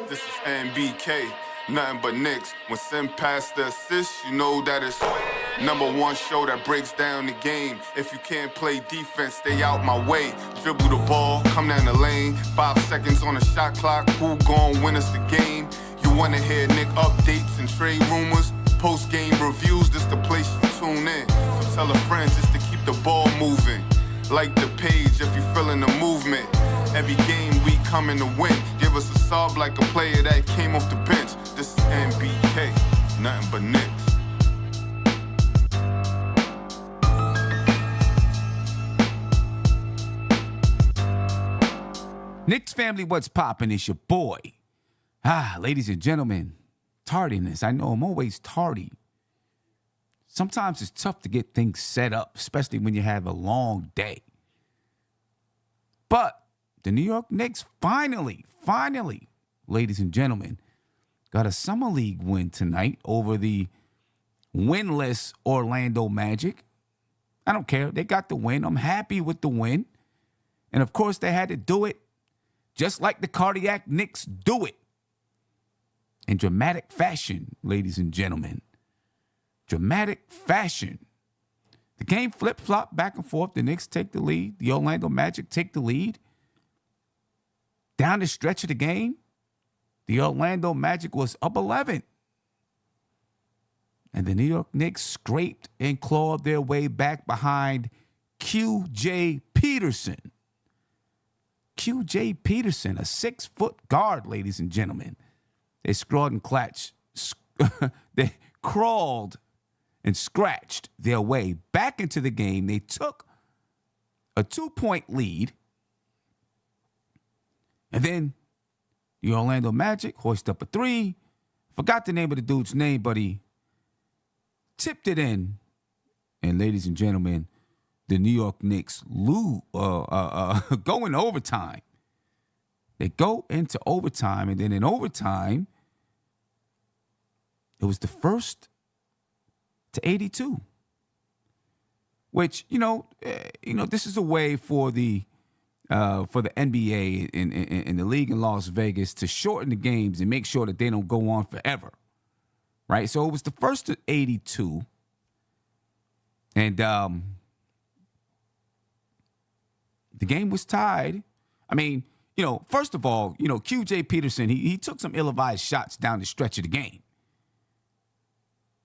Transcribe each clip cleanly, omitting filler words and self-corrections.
This is NBK, nothing but Knicks. When send past the assist, you know that it's #1 show that breaks down the game. If you can't play defense, stay out my way. Dribble the ball, come down the lane. 5 seconds on the shot clock, who gon' win us the game? You wanna hear Nick updates and trade rumors? Post-game reviews, this the place you tune in. So tell a friend just to keep the ball moving. Like the page if you feeling the movement. Every game we coming to win. Give us a sub like a player that came off the bench. This is NBK, nothing but Knicks. Knicks family, what's poppin'? It's your boy. Ladies and gentlemen, tardiness. I know I'm always tardy. Sometimes it's tough to get things set up, especially when you have a long day. But the New York Knicks finally, ladies and gentlemen, got a summer league win tonight over the winless Orlando Magic. I don't care. They got the win. I'm happy with the win. And, of course, they had to do it just like the cardiac Knicks do it. In dramatic fashion, ladies and gentlemen. Dramatic fashion. The game flip-flop back and forth. The Knicks take the lead. The Orlando Magic take the lead. Down the stretch of the game, the Orlando Magic was up 11. And the New York Knicks scraped and clawed their way back behind Q.J. Peterson. Q.J. Peterson, a 6-foot guard, ladies and gentlemen. They scrawled and clutched. They crawled and scratched their way back into the game. They took a 2-point lead. And then the Orlando Magic hoisted up a 3. Forgot the name of the dude's name, but he tipped it in. And ladies and gentlemen, the New York Knicks go into overtime. They go into overtime, and then in overtime, it was the first to 82. Which, this is a way for the NBA and the league in Las Vegas to shorten the games and make sure that they don't go on forever, right? So it was the first to 82, and the game was tied. I mean, first of all, Q.J. Peterson, he took some ill-advised shots down the stretch of the game.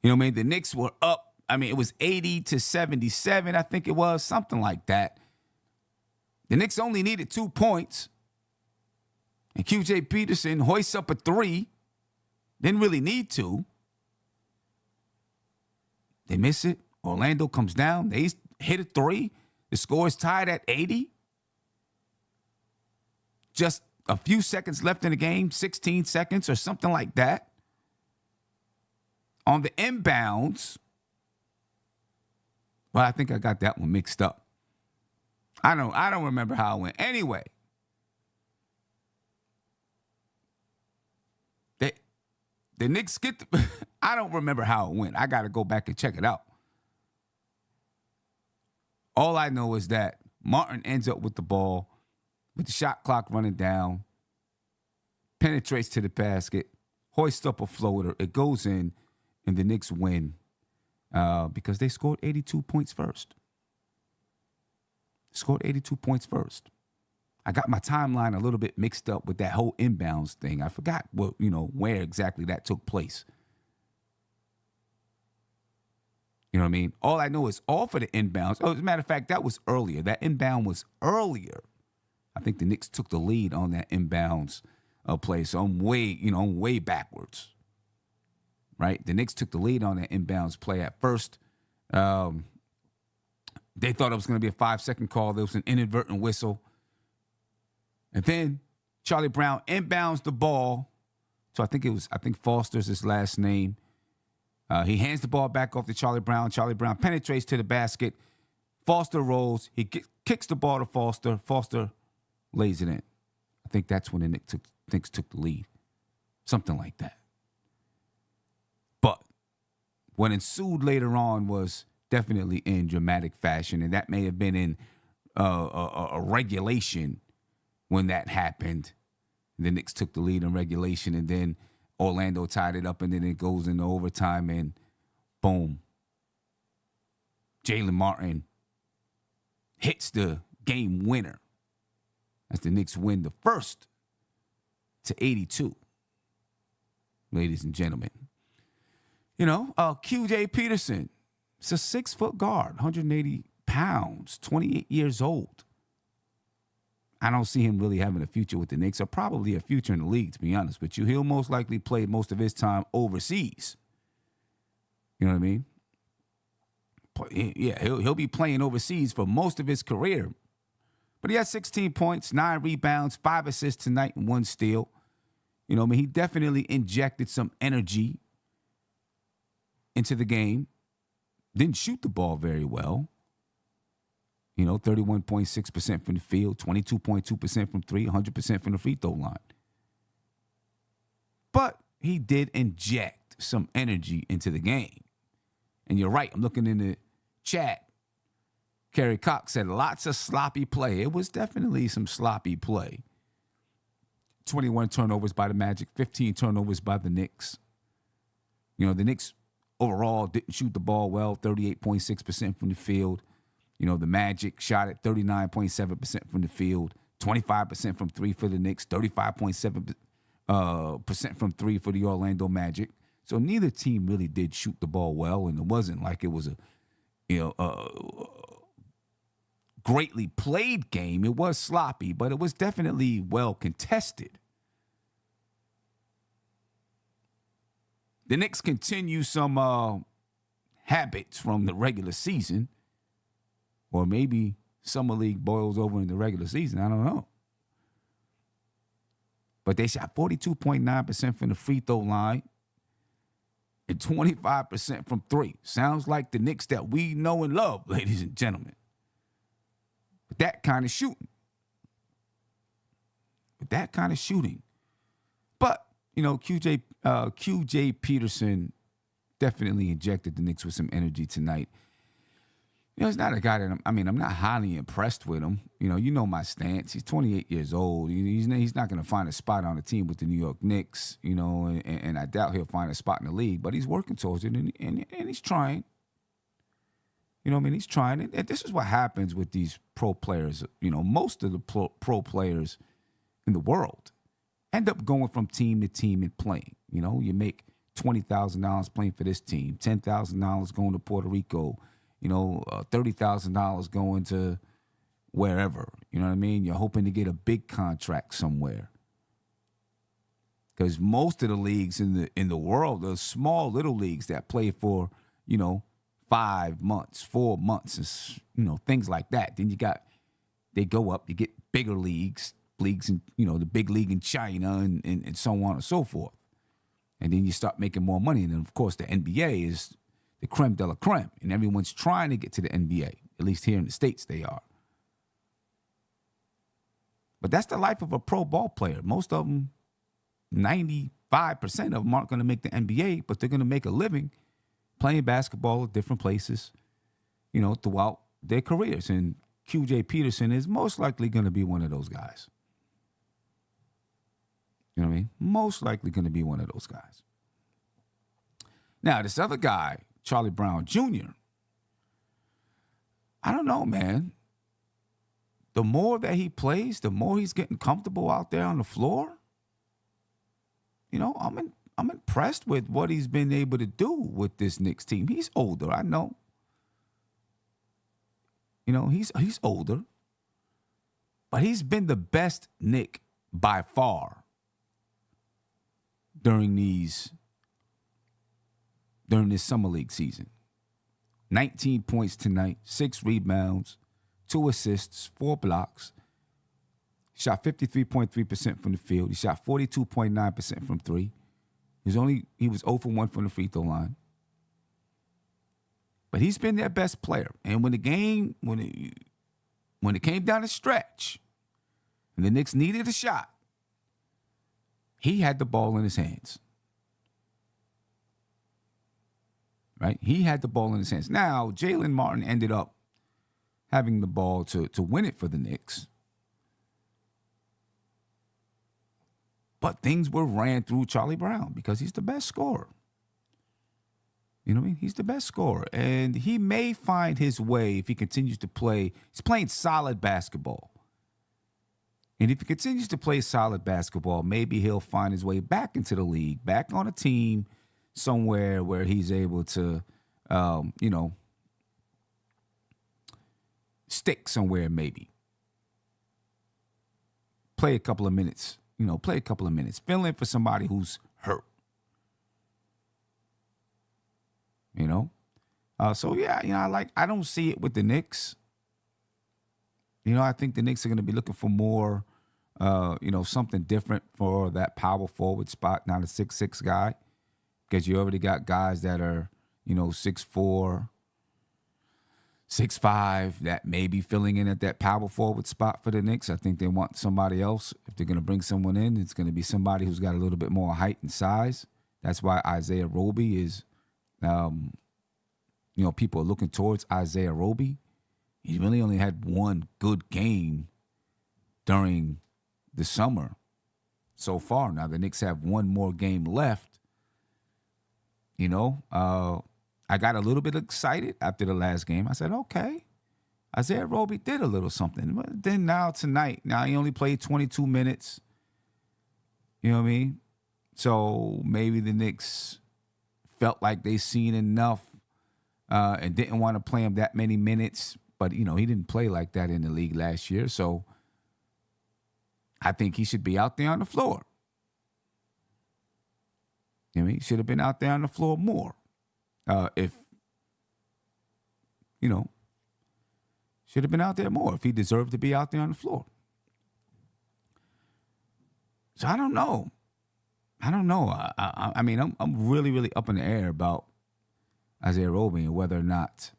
You know what I mean? The Knicks were up. I mean, it was 80-77, I think it was, something like that. The Knicks only needed 2 points. And Q.J. Peterson hoists up a 3. Didn't really need to. They miss it. Orlando comes down. They hit a 3. The score is tied at 80. Just a few seconds left in the game, 16 seconds or something like that. On the inbounds, well, I think I got that one mixed up. I don't remember how it went. Anyway, the Knicks get I don't remember how it went. I got to go back and check it out. All I know is that Martin ends up with the ball, with the shot clock running down, penetrates to the basket, hoists up a floater. It goes in, and the Knicks win because they scored 82 points first. Scored 82 points first. I got my timeline a little bit mixed up with that whole inbounds thing. I forgot where exactly that took place. You know what I mean? All I know is all for the inbounds. Oh, as a matter of fact, that was earlier. That inbound was earlier. I think the Knicks took the lead on that inbounds play. So I'm way backwards. Right? The Knicks took the lead on that inbounds play at first. They thought it was going to be a 5-second call. There was an inadvertent whistle. And then Charlie Brown inbounds the ball. So I think Foster's his last name. He hands the ball back off to Charlie Brown. Charlie Brown penetrates to the basket. Foster rolls. He kicks the ball to Foster. Foster lays it in. I think that's when the Knicks took the lead. Something like that. But what ensued later on was definitely in dramatic fashion, and that may have been in a regulation when that happened. The Knicks took the lead in regulation, and then Orlando tied it up, and then it goes into overtime, and boom. Jaylen Martins hits the game winner as the Knicks win the first to 82. Ladies and gentlemen. QJ Peterson. It's a 6-foot guard, 180 pounds, 28 years old. I don't see him really having a future with the Knicks, or probably a future in the league, to be honest with you. He'll most likely play most of his time overseas. You know what I mean? Yeah, he'll be playing overseas for most of his career. But he had 16 points, 9 rebounds, 5 assists tonight, and 1 steal. He definitely injected some energy into the game. Didn't shoot the ball very well. 31.6% from the field, 22.2% from 3, 100% from the free throw line. But he did inject some energy into the game. And you're right, I'm looking in the chat. Kerry Cox said lots of sloppy play. It was definitely some sloppy play. 21 turnovers by the Magic, 15 turnovers by the Knicks. The Knicks overall didn't shoot the ball well, 38.6% from the field. The Magic shot at 39.7% from the field, 25% from 3 for the Knicks, 35.7% from 3 for the Orlando Magic. So neither team really did shoot the ball well, and it wasn't like it was a greatly played game. It was sloppy, but it was definitely well contested. The Knicks continue some habits from the regular season. Or maybe Summer League boils over in the regular season. I don't know. But they shot 42.9% from the free throw line and 25% from 3. Sounds like the Knicks that we know and love, ladies and gentlemen. With that kind of shooting. But, QJ Peterson definitely injected the Knicks with some energy tonight. He's not a guy that I'm not highly impressed with him. You know my stance. He's 28 years old. He's not going to find a spot on a team with the New York Knicks, and I doubt he'll find a spot in the league, but he's working towards it, and he's trying. He's trying. And this is what happens with these pro players. Most of the pro players in the world end up going from team to team and playing. You make $20,000 playing for this team, $10,000 going to Puerto Rico, $30,000 going to wherever. You know what I mean? You're hoping to get a big contract somewhere. Because most of the leagues in the world, those small little leagues that play for, 5 months, 4 months, things like that. Then they go up, you get bigger leagues in, the big league in China and so on and so forth. And then you start making more money. And then, of course, the NBA is the creme de la creme, and everyone's trying to get to the NBA. At least here in the States, they are. But that's the life of a pro ball player. Most of them, 95% of them aren't going to make the NBA, but they're going to make a living playing basketball at different places, throughout their careers. And QJ Peterson is most likely going to be one of those guys. You know what I mean? Most likely going to be one of those guys. Now, this other guy, Charlie Brown Jr., I don't know, man. The more that he plays, the more he's getting comfortable out there on the floor. I'm impressed with what he's been able to do with this Knicks team. He's older, I know. He's older. But he's been the best Knick by far during this summer league season. 19 points tonight, 6 rebounds, 2 assists, 4 blocks. Shot 53.3% from the field. He shot 42.9% from 3. He was 0 for 1 from the free throw line. But he's been their best player. And when it came down the stretch, and the Knicks needed a shot, he had the ball in his hands. Right? He had the ball in his hands. Now, Jaylen Martins ended up having the ball to win it for the Knicks. But things were ran through Charlie Brown because he's the best scorer. You know what I mean? He's the best scorer. And he may find his way if he continues to play. He's playing solid basketball. And if he continues to play solid basketball, maybe he'll find his way back into the league, back on a team somewhere where he's able to, stick somewhere maybe. Play a couple of minutes. Fill in for somebody who's hurt. I don't see it with the Knicks. I think the Knicks are going to be looking for more, something different for that power forward spot, not a 6'6" guy, because you already got guys that are, 6'4", 6'5", that may be filling in at that power forward spot for the Knicks. I think they want somebody else. If they're going to bring someone in, it's going to be somebody who's got a little bit more height and size. That's why Isaiah Roby is, people are looking towards Isaiah Roby. He really only had one good game during the summer so far. Now, the Knicks have one more game left. I got a little bit excited after the last game. I said, okay, Isaiah Roby did a little something. But then tonight, he only played 22 minutes. You know what I mean? So maybe the Knicks felt like they seen enough and didn't want to play him that many minutes. But, he didn't play like that in the league last year. So I think he should be out there on the floor. He should have been out there on the floor more. Should have been out there more if he deserved to be out there on the floor. So I don't know. I'm really, really up in the air about Isaiah Roby and whether or not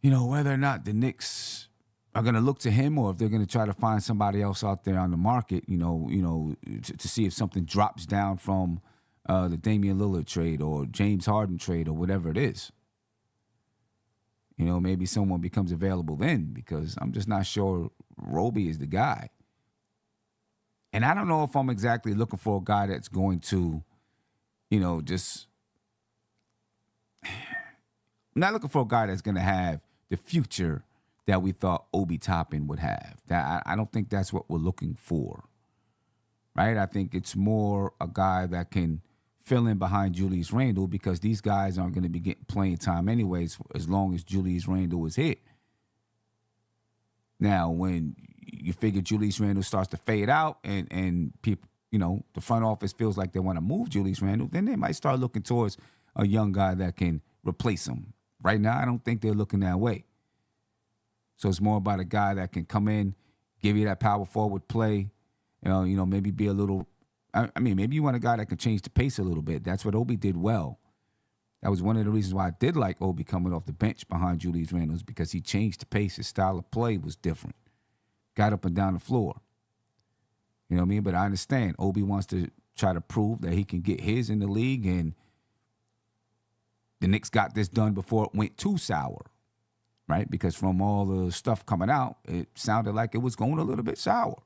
the Knicks are going to look to him or if they're going to try to find somebody else out there on the market, to see if something drops down from the Damian Lillard trade or James Harden trade or whatever it is. Maybe someone becomes available then because I'm just not sure Roby is the guy. And I don't know if I'm exactly looking for a guy that's going to, I'm not looking for a guy that's going to have the future that we thought Obi Toppin would have. I don't think that's what we're looking for, right? I think it's more a guy that can fill in behind Julius Randle because these guys aren't going to be getting playing time anyways as long as Julius Randle is hit. Now, when you figure Julius Randle starts to fade out and people, the front office feels like they want to move Julius Randle, then they might start looking towards a young guy that can replace him. Right now, I don't think they're looking that way. So it's more about a guy that can come in, give you that power forward play, maybe be a little, maybe you want a guy that can change the pace a little bit. That's what Obi did well. That was one of the reasons why I did like Obi coming off the bench behind Julius Randle because he changed the pace. His style of play was different. Got up and down the floor. You know what I mean? But I understand Obi wants to try to prove that he can get his in the league, and the Knicks got this done before it went too sour, right? Because from all the stuff coming out, it sounded like it was going a little bit sour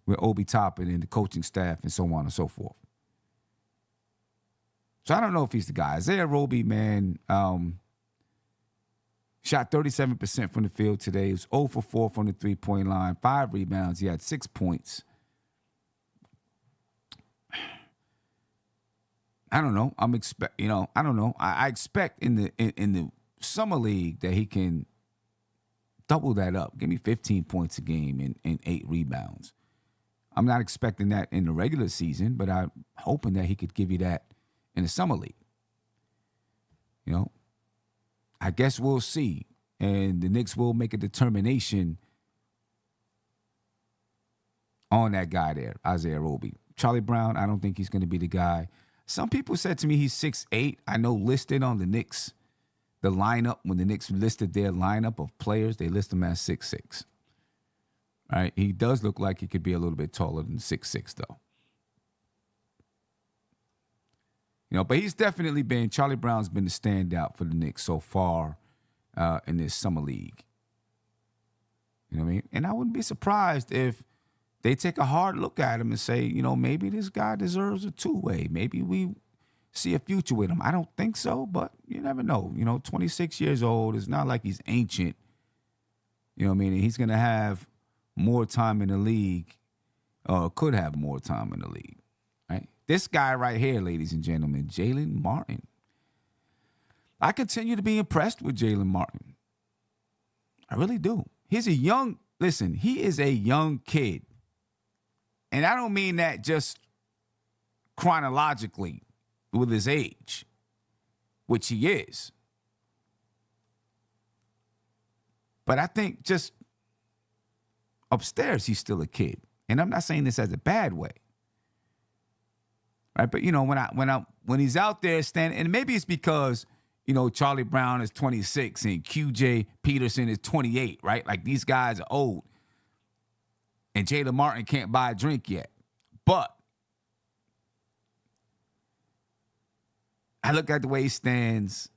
with Obi Toppin and the coaching staff and so on and so forth. So I don't know if he's the guy. Isaiah Roby, man, shot 37% from the field today. He was 0 for 4 from the three-point line, 5 rebounds. He had 6 points. I don't know. I don't know. I expect in the summer league that he can double that up. Give me 15 points a game and 8 rebounds. I'm not expecting that in the regular season, but I'm hoping that he could give you that in the summer league. I guess we'll see. And the Knicks will make a determination on that guy there, Isaiah Roby. Charlie Brown, I don't think he's going to be the guy. Some people said to me he's 6'8". I know listed on the Knicks, the lineup, when the Knicks listed their lineup of players, they list him as 6'6". All right, he does look like he could be a little bit taller than 6'6", though. But he's definitely been, Charlie Brown's been the standout for the Knicks so far in this summer league. You know what I mean? And I wouldn't be surprised if they take a hard look at him and say, maybe this guy deserves a two-way. Maybe we see a future with him. I don't think so, but you never know. 26 years old. It's not like he's ancient. You know what I mean? He's going to have more time in the league, or could have more time in the league, right? This guy right here, ladies and gentlemen, Jaylen Martin. I continue to be impressed with Jaylen Martin. I really do. He is a young kid. And I don't mean that just chronologically with his age, which he is. But I think just upstairs, he's still a kid. And I'm not saying this as a bad way. Right? But, when he's out there standing, and maybe it's because, Charlie Brown is 26 and QJ Peterson is 28, right? Like, these guys are old. And Jaylen Martin can't buy a drink yet. But I look at the way he stands,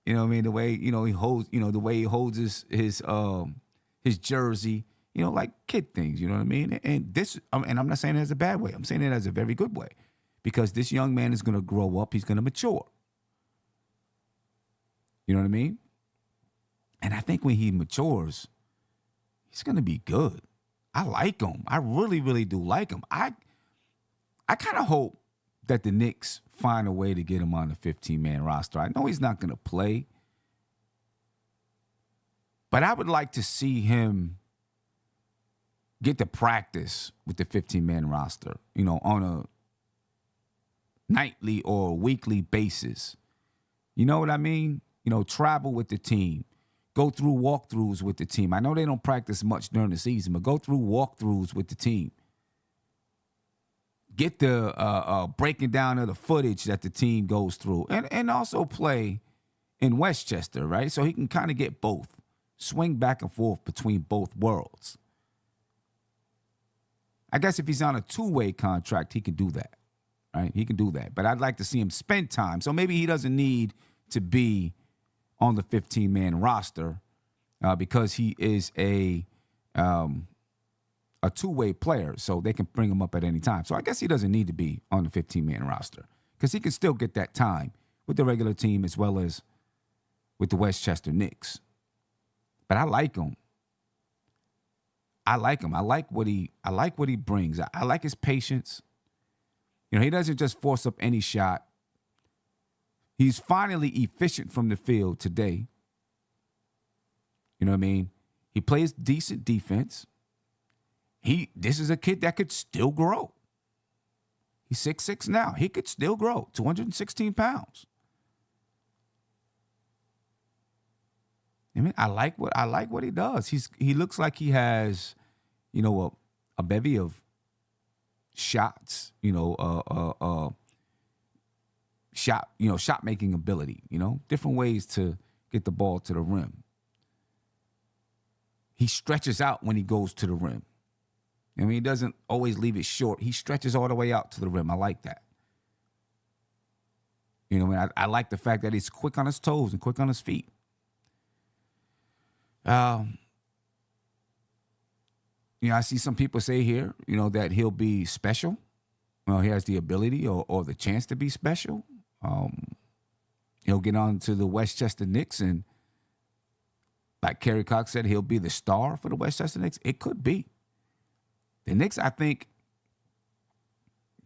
the way, he holds, the way he holds his jersey, like kid things, you know what I mean? And and I'm not saying it as a bad way. I'm saying it as a very good way, because this young man is going to grow up. He's going to mature. You know what I mean? And I think when he matures, he's going to be good. I like him. I really, really do like him. I kind of hope that the Knicks find a way to get him on the 15-man roster. I know he's not going to play, but I would like to see get to practice with the 15-man roster, on a nightly or weekly basis. You know what I mean? Travel with the team. Go through walkthroughs with the team. I know they don't practice much during the season, but go through walkthroughs with the team. Get the breaking down of the footage that the team goes through. And also play in Westchester, right? So he can kind of get both. Swing back and forth between both worlds. I guess if he's on a two-way contract, he can do that, right? He can do that. But I'd like to see him spend time. So maybe he doesn't need to be on the 15-man roster because he is a two-way player, so they can bring him up at any time. So I guess he doesn't need to be on the 15-man roster because he can still get that time with the regular team as well as with the Westchester Knicks. But I like him. I like what he brings. I like his patience. He doesn't just force up any shot. He's finally efficient from the field today. You know what I mean? He plays decent defense. This is a kid that could still grow. He's 6'6" now. He could still grow. 216 pounds. I like what he does. He looks like he has, a bevy of shots, shot making ability, different ways to get the ball to the rim. He stretches out when he goes to the rim. He doesn't always leave it short. He stretches all the way out to the rim. I like that. I like the fact that he's quick on his toes and quick on his feet. I see some people say here, that he'll be special. Well, he has the ability or the chance to be special. He'll get on to the Westchester Knicks, and like Kerry Cox said, he'll be the star for the Westchester Knicks. It could be. The Knicks, I think,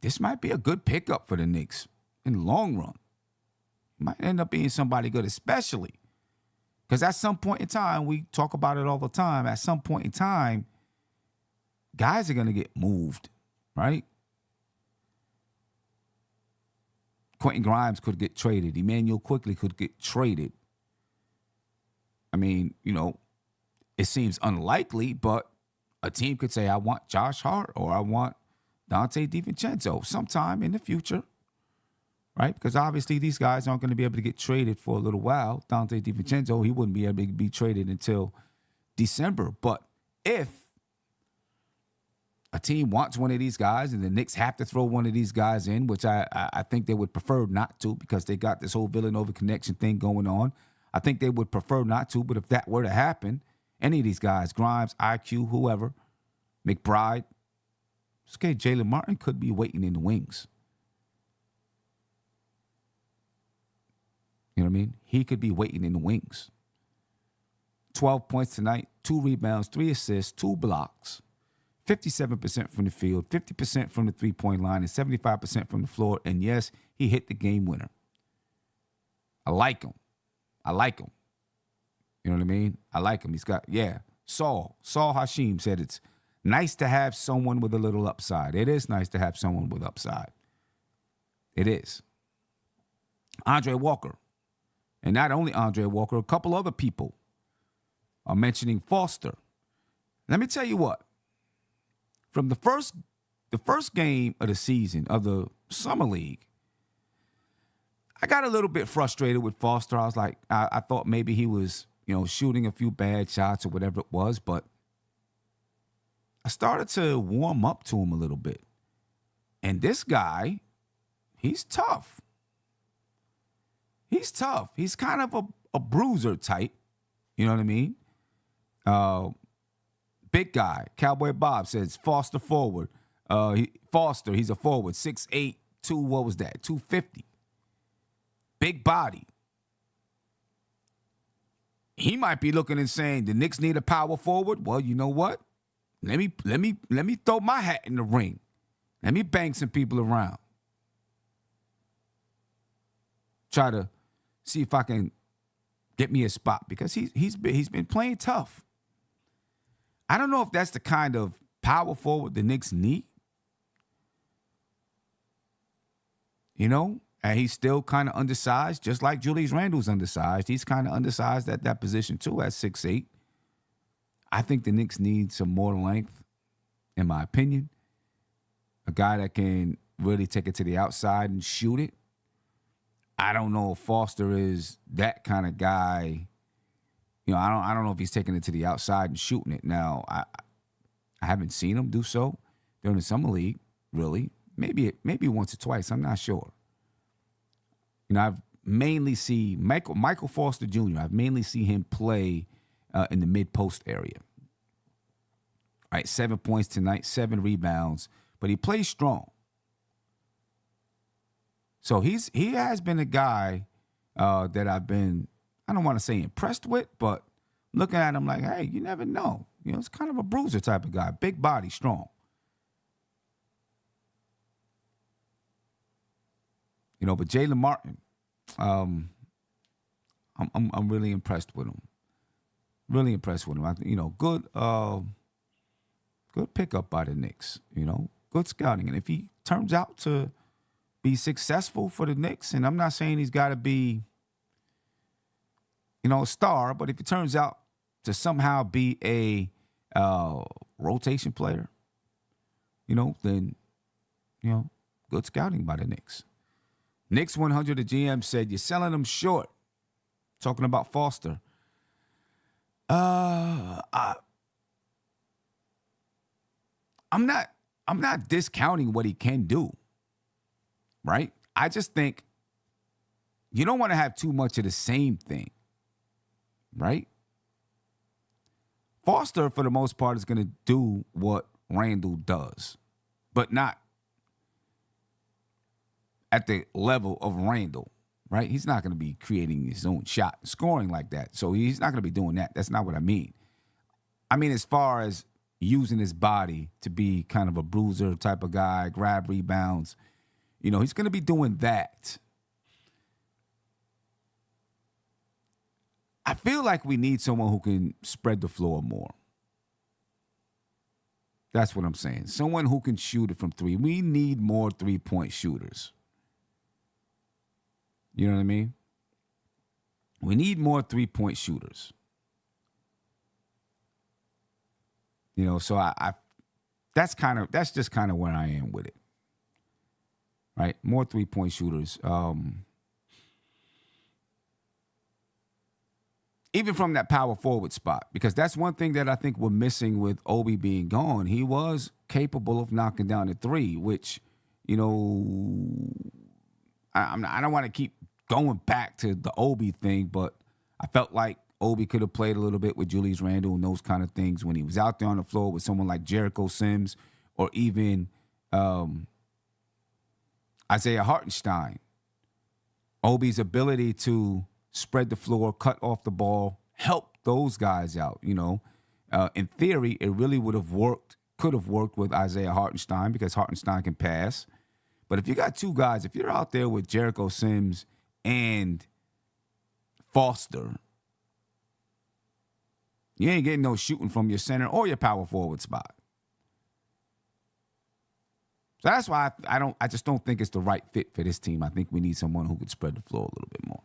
this might be a good pickup for the Knicks in the long run. Might end up being somebody good, especially because at some point in time, we talk about it all the time, at some point in time, guys are going to get moved, right? Quentin Grimes could get traded. Emmanuel Quickly could get traded. It seems unlikely, but a team could say, I want Josh Hart or I want Dante DiVincenzo sometime in the future, right? Because obviously these guys aren't going to be able to get traded for a little while. Dante DiVincenzo, he wouldn't be able to be traded until December. But if a team wants one of these guys and the Knicks have to throw one of these guys in, which I think they would prefer not to because they got this whole Villanova connection thing going on. I think they would prefer not to, but if that were to happen, any of these guys, Grimes, IQ, whoever, McBride, It's okay. Jaylen Martin could be waiting in the wings. You know what I mean? He could be waiting in the wings. 12 points tonight, 2 rebounds, 3 assists, 2 blocks, 57% from the field, 50% from the three-point line, and 75% from the floor. And yes, he hit the game winner. I like him. You know what I mean? I like him. He's got, Saul Hashim said it's nice to have someone with a little upside. It is nice to have someone with upside. It is. Andre Walker. And not only Andre Walker, a couple other people are mentioning Foster. Let me tell you what. From the first game of the season, of the Summer League, I got a little bit frustrated with Foster. I was like, I thought maybe he was, shooting a few bad shots or whatever it was, but I started to warm up to him a little bit. And this guy, he's tough. He's tough. He's kind of a bruiser type. You know what I mean? Big guy. Cowboy Bob says Foster forward. Foster, he's a forward. 6'8", 250. Big body. He might be looking and saying the Knicks need a power forward. Well, you know what? Let me throw my hat in the ring. Let me bang some people around. Try to see if I can get me a spot because he's been playing tough. I don't know if that's the kind of power forward the Knicks need. And he's still kind of undersized, just like Julius Randle's undersized. He's kind of undersized at that position too, at 6'8". I think the Knicks need some more length, in my opinion. A guy that can really take it to the outside and shoot it. I don't know if Foster is that kind of guy. I don't know if he's taking it to the outside and shooting it. Now, I haven't seen him do so during the Summer League, really. Maybe once or twice. I'm not sure. I've mainly see Michael Foster Jr. I've mainly see him play in the mid-post area. All right, 7 points tonight, 7 rebounds, but he plays strong. So he has been a guy that I've been, I don't want to say impressed with, but looking at him like, hey, you never know. It's kind of a bruiser type of guy, big body, strong. But Jaylen Martin, I'm really impressed with him. Really impressed with him. Good pickup by the Knicks. Good scouting, and if he turns out to be successful for the Knicks, and I'm not saying he's got to be, a star, but if he turns out to somehow be a rotation player, then good scouting by the Knicks. Knicks 100, the GM said, you're selling them short. Talking about Foster. I'm not discounting what he can do. Right? I just think you don't want to have too much of the same thing. Right? Foster, for the most part, is going to do what Randle does, but not at the level of Randle, right? He's not going to be creating his own shot, scoring like that. So he's not going to be doing that. That's not what I mean. I mean, as far as using his body to be kind of a bruiser type of guy, grab rebounds, he's going to be doing that. I feel like we need someone who can spread the floor more. That's what I'm saying. Someone who can shoot it from three. We need more three-point shooters. You know what I mean? We need more three-point shooters. So I that's just kind of where I am with it. Right? More three-point shooters. Even from that power forward spot, because that's one thing that I think we're missing with Obi being gone. He was capable of knocking down the three, which, I don't want to keep going back to the Obi thing, but I felt like Obi could have played a little bit with Julius Randle and those kind of things when he was out there on the floor with someone like Jericho Sims or even Isaiah Hartenstein. Obi's ability to spread the floor, cut off the ball, help those guys out. In theory, it really could have worked with Isaiah Hartenstein because Hartenstein can pass. But if you got two guys, if you're out there with Jericho Sims and Foster, you ain't getting no shooting from your center or your power forward spot. So that's why I just don't think it's the right fit for this team. I think we need someone who could spread the floor a little bit more.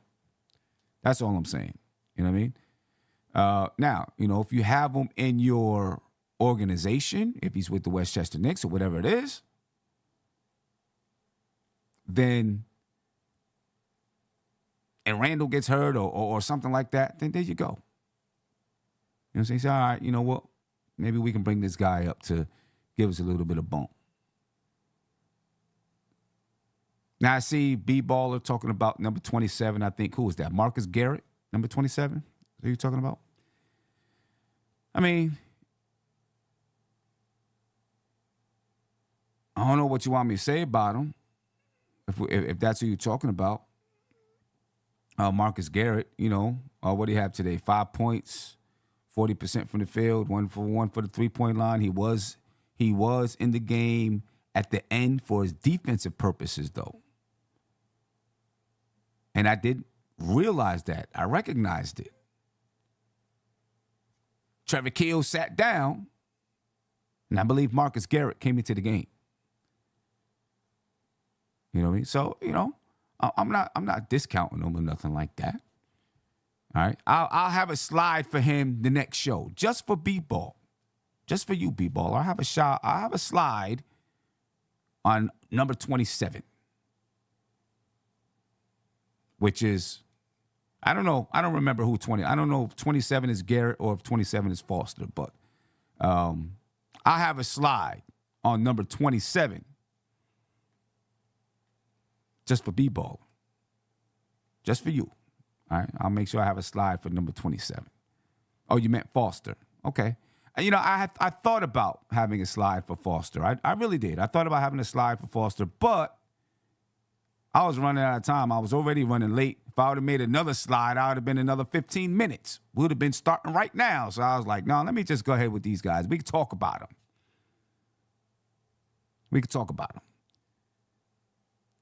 That's all I'm saying. You know what I mean? Now, if you have him in your organization, if he's with the Westchester Knicks or whatever it is, then and Randall gets hurt or something like that, then there you go. You know what I'm saying? So, all right, you know what? Maybe we can bring this guy up to give us a little bit of bump. Now I see B-Baller talking about number 27. I think, who is that? Marcus Garrett, number 27? Who are you talking about? I mean, I don't know what you want me to say about him. If that's who you're talking about. Marcus Garrett, what do you have today? 5 points, 40% from the field, 1 for 1 for the three-point line. He was in the game at the end for his defensive purposes, though. And I did realize that. I recognized it. Trevor Keels sat down, and I believe Marcus Garrett came into the game. You know what I mean? So, I'm not discounting him or nothing like that. All right? I'll have a slide for him the next show, just for B-Ball. Just for you, B-Ball. I'll have a slide on number 27. Which is, I don't know. I don't remember who 20. I don't know if 27 is Garrett or if 27 is Foster. But I have a slide on number 27 just for B-Ball. Just for you. All right? I'll make sure I have a slide for number 27. Oh, you meant Foster. Okay. I thought about having a slide for Foster. I really did. I thought about having a slide for Foster, but I was running out of time. I was already running late. If I would have made another slide, I would have been another 15 minutes. We would have been starting right now. So I was like, no, let me just go ahead with these guys. We can talk about them.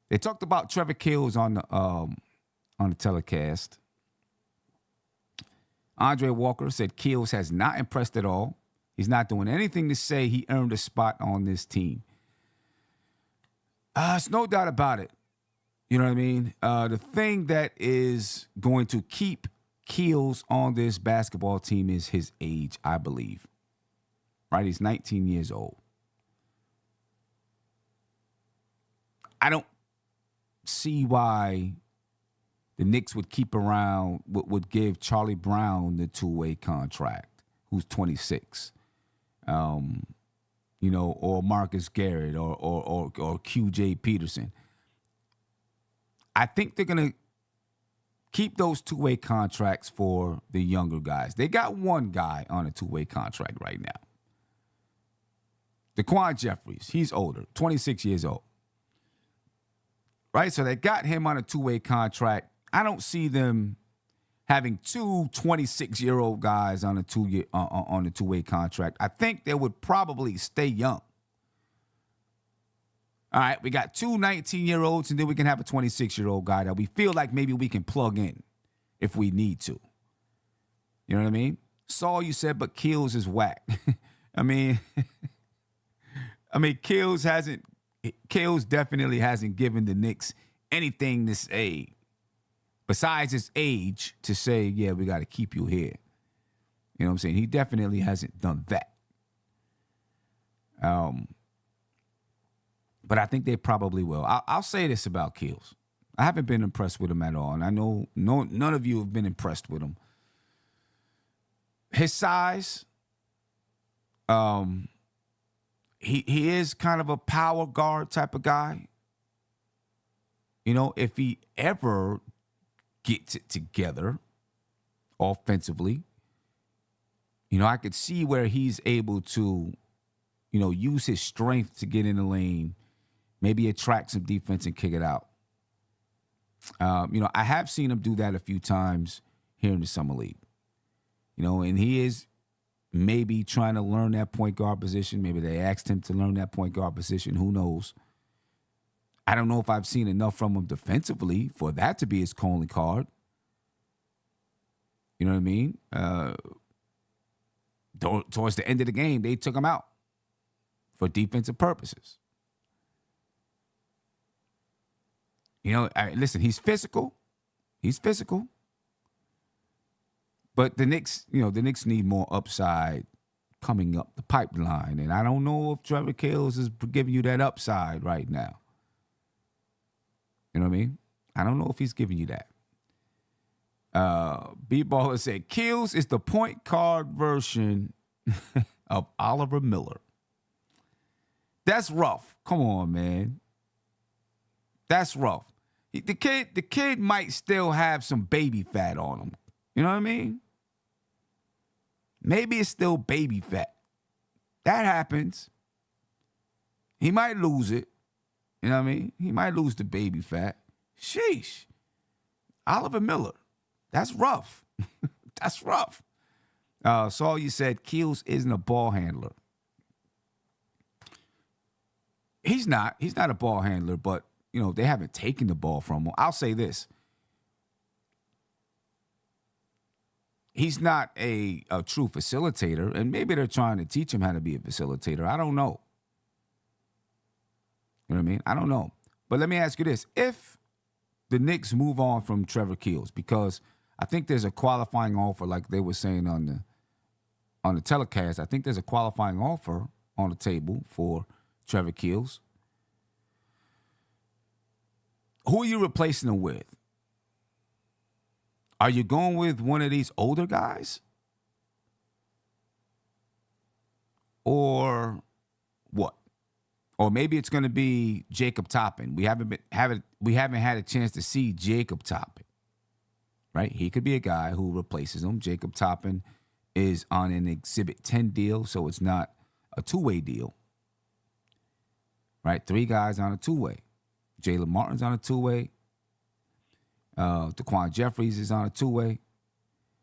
They talked about Trevor Keels on the telecast. Andre Walker said Keels has not impressed at all. He's not doing anything to say he earned a spot on this team. It's no doubt about it. You know what I mean? The thing that is going to keep Keels on this basketball team is his age, I believe. Right? He's 19 years old. I don't see why the Knicks would keep around, would give Charlie Brown the two-way contract, who's 26. Or Marcus Garrett or QJ Peterson. I think they're going to keep those two-way contracts for the younger guys. They got one guy on a two-way contract right now. Daquan Jeffries, he's older, 26 years old. Right? So they got him on a two-way contract. I don't see them having two 26-year-old guys on a two-way contract. I think they would probably stay young. All right, we got two 19-year-olds, and then we can have a 26-year-old guy that we feel like maybe we can plug in if we need to. You know what I mean? Saul, you said, but Keels is whack. I mean, Keels definitely hasn't given the Knicks anything to say besides his age to say, yeah, we got to keep you here. You know what I'm saying? He definitely hasn't done that. But I think they probably will. I'll say this about Keels. I haven't been impressed with him at all, and I know none of you have been impressed with him. His size, he is kind of a power guard type of guy. If he ever gets it together offensively, I could see where he's able to use his strength to get in the lane, maybe attract some defense and kick it out. I have seen him do that a few times here in the Summer League. And he is maybe trying to learn that point guard position. Maybe they asked him to learn that point guard position. Who knows? I don't know if I've seen enough from him defensively for that to be his calling card. You know what I mean? Towards the end of the game, they took him out for defensive purposes. Listen, he's physical. He's physical. But the Knicks need more upside coming up the pipeline. And I don't know if Trevor Kills is giving you that upside right now. You know what I mean? I don't know if he's giving you that. B-Baller said, Kills is the point guard version of Oliver Miller. That's rough. Come on, man. That's rough. The kid might still have some baby fat on him. You know what I mean? Maybe it's still baby fat. That happens. He might lose it. You know what I mean? He might lose the baby fat. Sheesh. Oliver Miller. That's rough. That's rough. Saul, you said Keels isn't a ball handler. He's not. He's not a ball handler, but, they haven't taken the ball from him. I'll say this. He's not a true facilitator, and maybe they're trying to teach him how to be a facilitator. I don't know. You know what I mean? I don't know. But let me ask you this. If the Knicks move on from Trevor Keels, because I think there's a qualifying offer, like they were saying on the telecast, I think there's a qualifying offer on the table for Trevor Keels. Who are you replacing him with? Are you going with one of these older guys? Or what? Or maybe it's going to be Jacob Toppin. We haven't had a chance to see Jacob Toppin. Right? He could be a guy who replaces him. Jacob Toppin is on an Exhibit 10 deal, so it's not a two-way deal. Right? 3 guys on a two-way. Jaylen Martins on a two-way. Daquan Jeffries is on a two-way.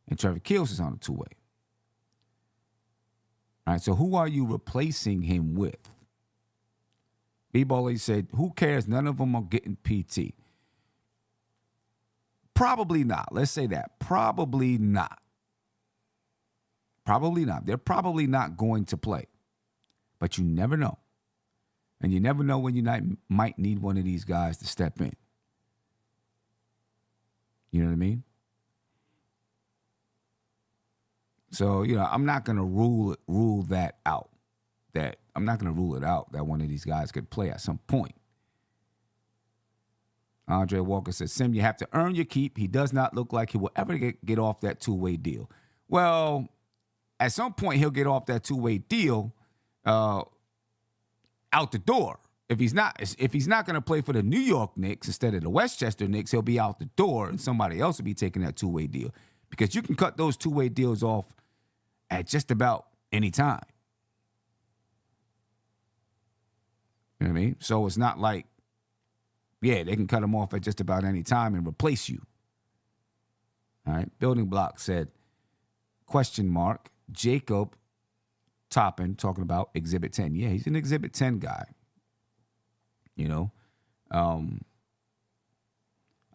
And Trevor Keels is on a two-way. All right, so who are you replacing him with? B-Baller said, who cares? None of them are getting PT. Probably not. Let's say that. Probably not. Probably not. They're probably not going to play. But you never know. And you never know when you might need one of these guys to step in. You know what I mean? So, I'm not going to rule that out. I'm not going to rule it out that one of these guys could play at some point. Andre Walker says, Sim, you have to earn your keep. He does not look like he will ever get off that two-way deal. Well, at some point he'll get off that two-way deal out the door. If he's not going to play for the New York Knicks instead of the Westchester Knicks, he'll be out the door and somebody else will be taking that two-way deal. Because you can cut those two-way deals off at just about any time. You know what I mean? So it's not like, they can cut them off at just about any time and replace you. All right. Building Block said, ? Jacob Toppin talking about Exhibit 10. Yeah, he's an Exhibit 10 guy.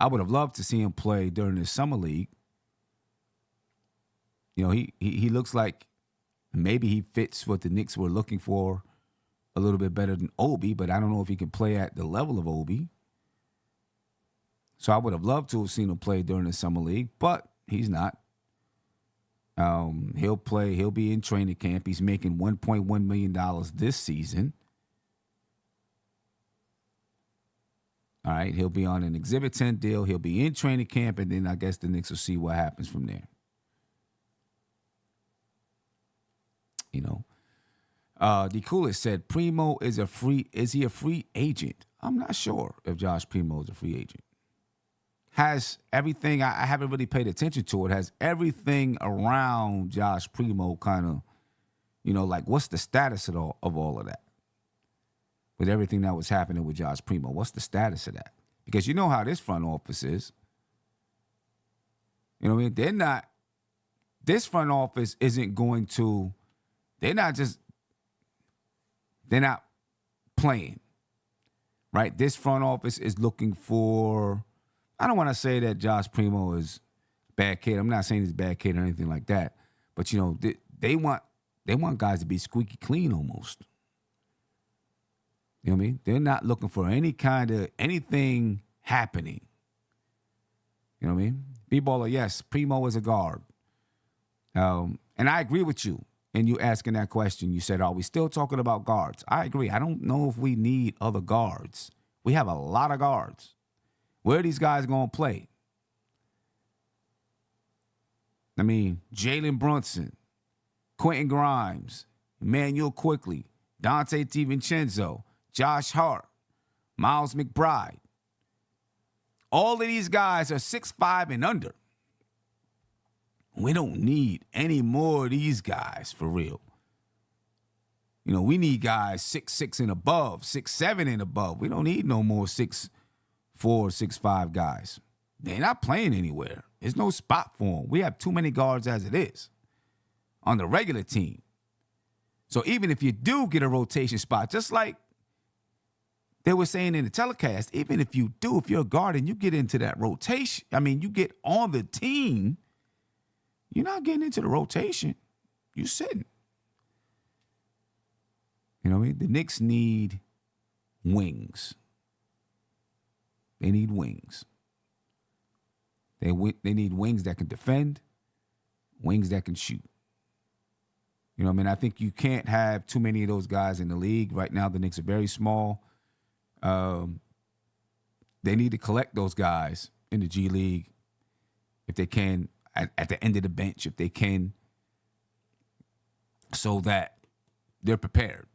I would have loved to see him play during the Summer League. He looks like maybe he fits what the Knicks were looking for a little bit better than Obi, but I don't know if he can play at the level of Obi. So I would have loved to have seen him play during the Summer League, but he's not. He'll play. He'll be in training camp. He's making $1.1 million this season. All right, he'll be on an Exhibit 10 deal. He'll be in training camp, and then I guess the Knicks will see what happens from there. The Coolest said, Primo is he a free agent? I'm not sure if Josh Primo is a free agent. Has everything, I haven't really paid attention to it, has everything around Josh Primo kind of, like what's the status of all of that? With everything that was happening with Josh Primo, what's the status of that? Because you know how this front office is. You know what I mean? This front office isn't going to, they're not playing, right? This front office is looking for, I don't want to say that Josh Primo is a bad kid. I'm not saying he's a bad kid or anything like that. But, they want guys to be squeaky clean almost. You know what I mean? They're not looking for any kind of anything happening. You know what I mean? B-baller, yes, Primo is a guard. And I agree with you. And you asking that question, you said, are we still talking about guards? I agree. I don't know if we need other guards. We have a lot of guards. Where are these guys going to play? I mean, Jalen Brunson, Quentin Grimes, Emmanuel Quickly, Dante DiVincenzo, Josh Hart, Miles McBride. All of these guys are 6'5" and under. We don't need any more of these guys for real. We need guys 6'6" and above, 6'7" and above. We don't need no more 6'4", 6'5" guys. They're not playing anywhere. There's no spot for them. We have too many guards as it is on the regular team. So even if you do get a rotation spot, just like they were saying in the telecast, even if you're a guard and you get into that rotation, you get on the team, you're not getting into the rotation. You're sitting. You know what I mean? The Knicks need wings. They need wings. They need wings that can defend, wings that can shoot. You know what I mean? I think you can't have too many of those guys in the league. Right now, the Knicks are very small. They need to collect those guys in the G League if they can, at the end of the bench, if they can, so that they're prepared.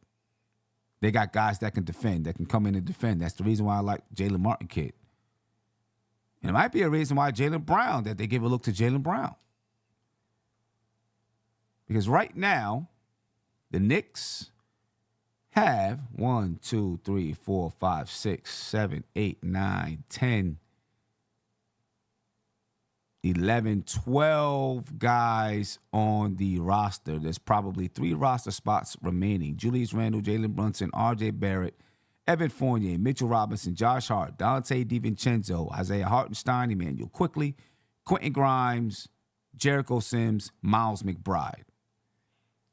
They got guys that can defend, that can come in and defend. That's the reason why I like Jaylen Martin kid. And it might be a reason why Jaylen Brown, that they give a look to Jaylen Brown. Because right now, the Knicks have 1, 2, 3, 4, 5, 6, 7, 8, 9, 10, 11, 12 guys on the roster. There's probably 3 roster spots remaining. Julius Randle, Jalen Brunson, R.J. Barrett, Evan Fournier, Mitchell Robinson, Josh Hart, Dante DiVincenzo, Isaiah Hartenstein, Emmanuel Quickly, Quentin Grimes, Jericho Sims, Miles McBride.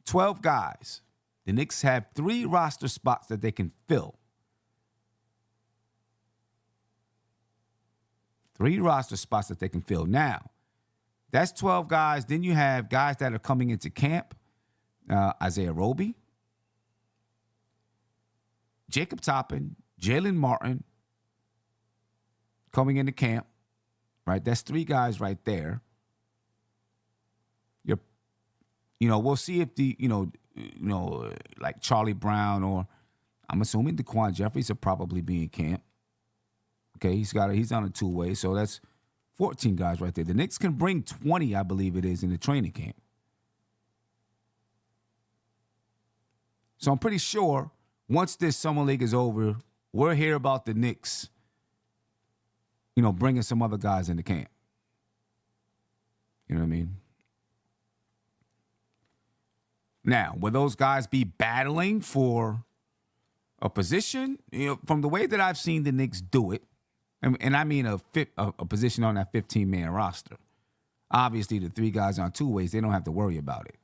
12 guys. The Knicks have 3 roster spots that they can fill. 3 roster spots that they can fill. Now, that's 12 guys. Then you have guys that are coming into camp. Isaiah Roby, Jacob Toppin, Jaylen Martin coming into camp. Right? That's 3 guys right there. We'll see if like Charlie Brown, or I'm assuming DeQuan Jeffries will probably be in camp. Okay, he's on a 2-way, so that's 14 guys right there. The Knicks can bring 20, I believe it is, in the training camp. So I'm pretty sure once this summer league is over, we'll hear about the Knicks, bringing some other guys into camp. You know what I mean? Now, will those guys be battling for a position? From the way that I've seen the Knicks do it, and I mean a position on that 15-man roster. Obviously, the 3 guys on 2 ways, they don't have to worry about it.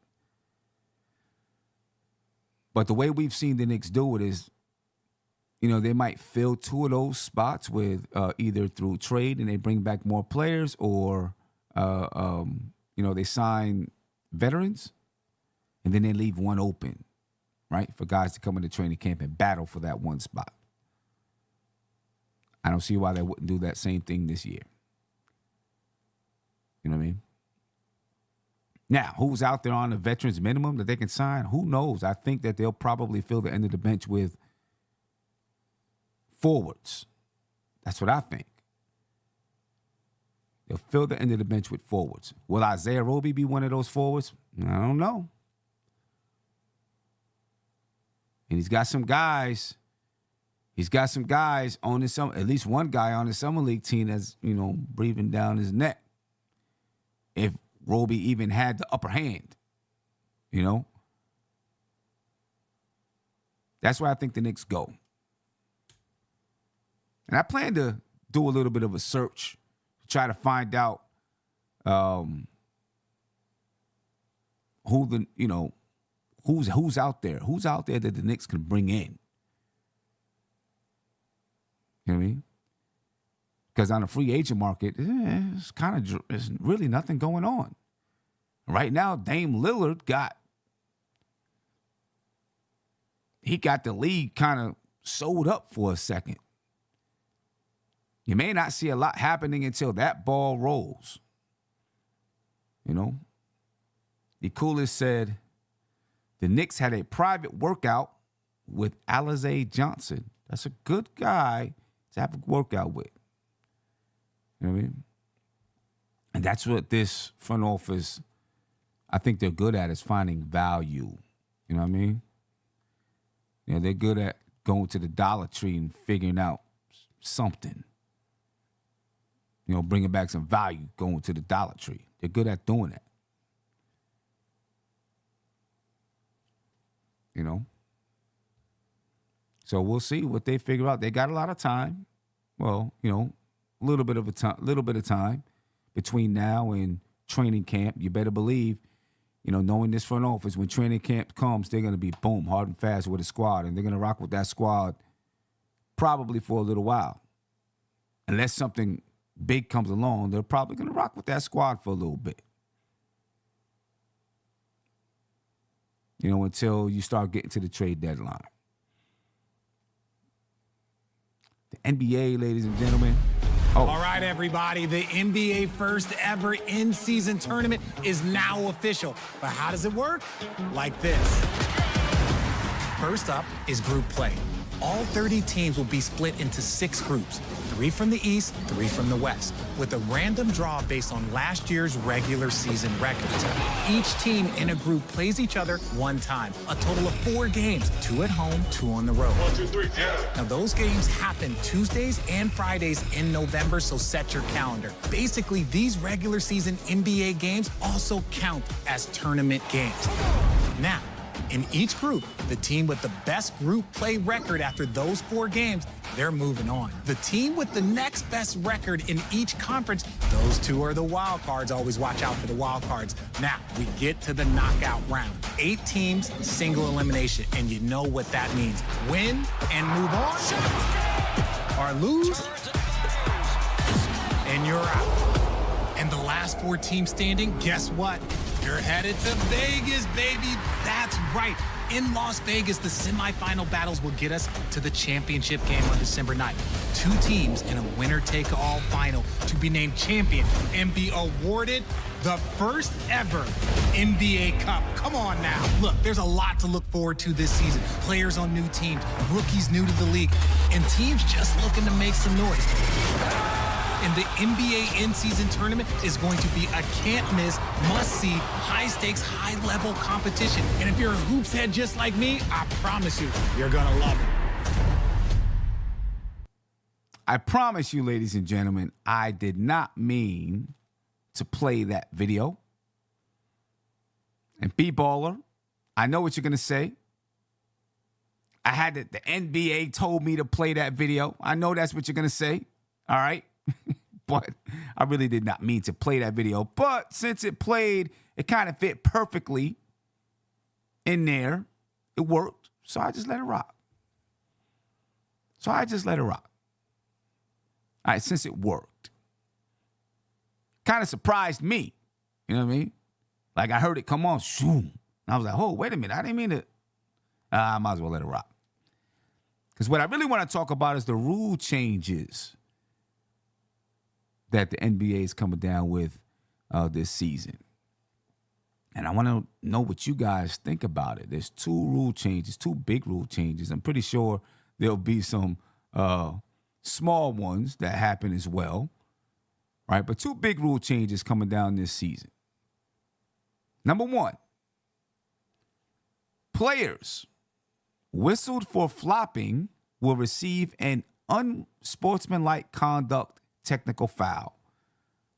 But the way we've seen the Knicks do it is, they might fill 2 of those spots with either through trade and they bring back more players, or they sign veterans. And then they leave 1 open, right, for guys to come into training camp and battle for that 1 spot. I don't see why they wouldn't do that same thing this year. You know what I mean? Now, who's out there on the veterans minimum that they can sign? Who knows? I think that they'll probably fill the end of the bench with forwards. That's what I think. They'll fill the end of the bench with forwards. Will Isaiah Roby be one of those forwards? I don't know. And he's got some guys. He's got some guys on his at least one guy on his summer league team that's, breathing down his neck. If Roby even had the upper hand, That's where I think the Knicks go. And I plan to do a little bit of a search to try to find out who's out there. Who's out there that the Knicks can bring in. You know what I mean? Because on the free agent market, it's really nothing going on. Right now, Dame Lillard got the league kind of sewed up for a second. You may not see a lot happening until that ball rolls. The coolest said the Knicks had a private workout with Alize Johnson. That's a good guy to have a workout with. You know what I mean? And that's what this front office, I think they're good at, is finding value. You know what I mean? They're good at going to the Dollar Tree and figuring out something. Bringing back some value going to the Dollar Tree. They're good at doing that. So we'll see what they figure out. They got a lot of time. Well, a little bit of time between now and training camp. You better believe, knowing this front office, when training camp comes, they're going to be boom, hard and fast with a squad, and they're going to rock with that squad probably for a little while. Unless something big comes along, they're probably going to rock with that squad for a little bit. Until you start getting to the trade deadline. The NBA, ladies and gentlemen. All right, everybody, the NBA first ever in-season tournament is now official. But how does it work? Like this. First up is group play. All 30 teams will be split into 6 groups, 3 from the East, 3 from the West, with a random draw based on last year's regular season records. Each team in a group plays each other one time, a total of 4 games, 2 at home, 2 on the road. 1, 2, 3, yeah. Now, those games happen Tuesdays and Fridays in November, so set your calendar. Basically, these regular season NBA games also count as tournament games. Now, in each group, the team with the best group play record after those 4 games, they're moving on. The team with the next best record in each conference, those 2 are the wild cards. Always watch out for the wild cards. Now, we get to the knockout round. 8 teams, single elimination, and you know what that means. Win and move on, or lose, and you're out. And the last 4 teams standing, guess what? You're headed to Vegas, baby. That's right. In Las Vegas, the semifinal battles will get us to the championship game on December 9th. 2 teams in a winner-take-all final to be named champion and be awarded the first ever NBA Cup. Come on now. Look, there's a lot to look forward to this season. Players on new teams, rookies new to the league, and teams just looking to make some noise. And the NBA in-season tournament is going to be a can't-miss, must-see, high-stakes, high-level competition. And if you're a hoops head just like me, I promise you, you're going to love it. I promise you, ladies and gentlemen, I did not mean to play that video. And B-Baller, I know what you're going to say. The NBA told me to play that video. I know that's what you're going to say. All right? But I really did not mean to play that video. But since it played, it kind of fit perfectly in there. It worked. So I just let it rock. All right, since it worked. Kind of surprised me. You know what I mean? Like I heard it come on. Shoom. And I was like, oh, wait a minute. I didn't mean to. I might as well let it rock. Because what I really want to talk about is the rule changes that the NBA is coming down with this season. And I want to know what you guys think about it. There's 2 rule changes, 2 big rule changes. I'm pretty sure there'll be some small ones that happen as well, right? But 2 big rule changes coming down this season. Number 1, players whistled for flopping will receive an unsportsmanlike conduct technical foul.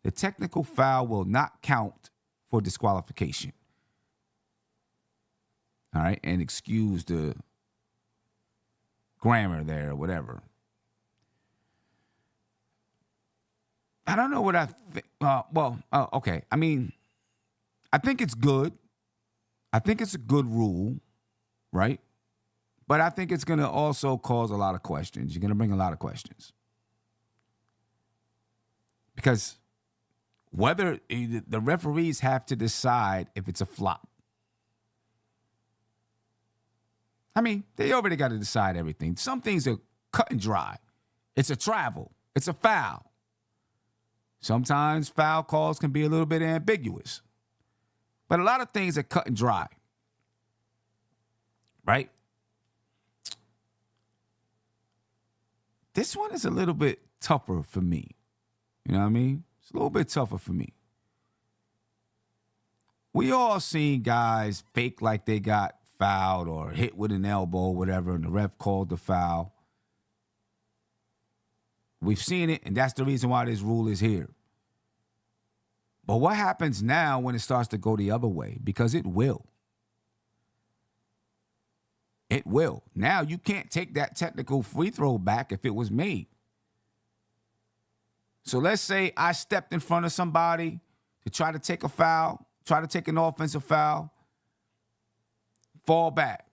The technical foul will not count for disqualification. All right, and excuse the grammar there or whatever. I don't know what I think. Okay. I mean, I think it's good. I think it's a good rule, right? But I think it's going to also cause a lot of questions. You're going to bring a lot of questions. Because whether the referees have to decide if it's a flop. I mean, they already got to decide everything. Some things are cut and dry. It's a travel. It's a foul. Sometimes foul calls can be a little bit ambiguous. But a lot of things are cut and dry. Right? This one is a little bit tougher for me. You know what I mean? It's a little bit tougher for me. We all seen guys fake like they got fouled or hit with an elbow or whatever, and the ref called the foul. We've seen it, and that's the reason why this rule is here. But what happens now when it starts to go the other way? Because it will. It will. Now you can't take that technical free throw back if it was made. So let's say I stepped in front of somebody to try to take a foul, try to take an offensive foul, fall back.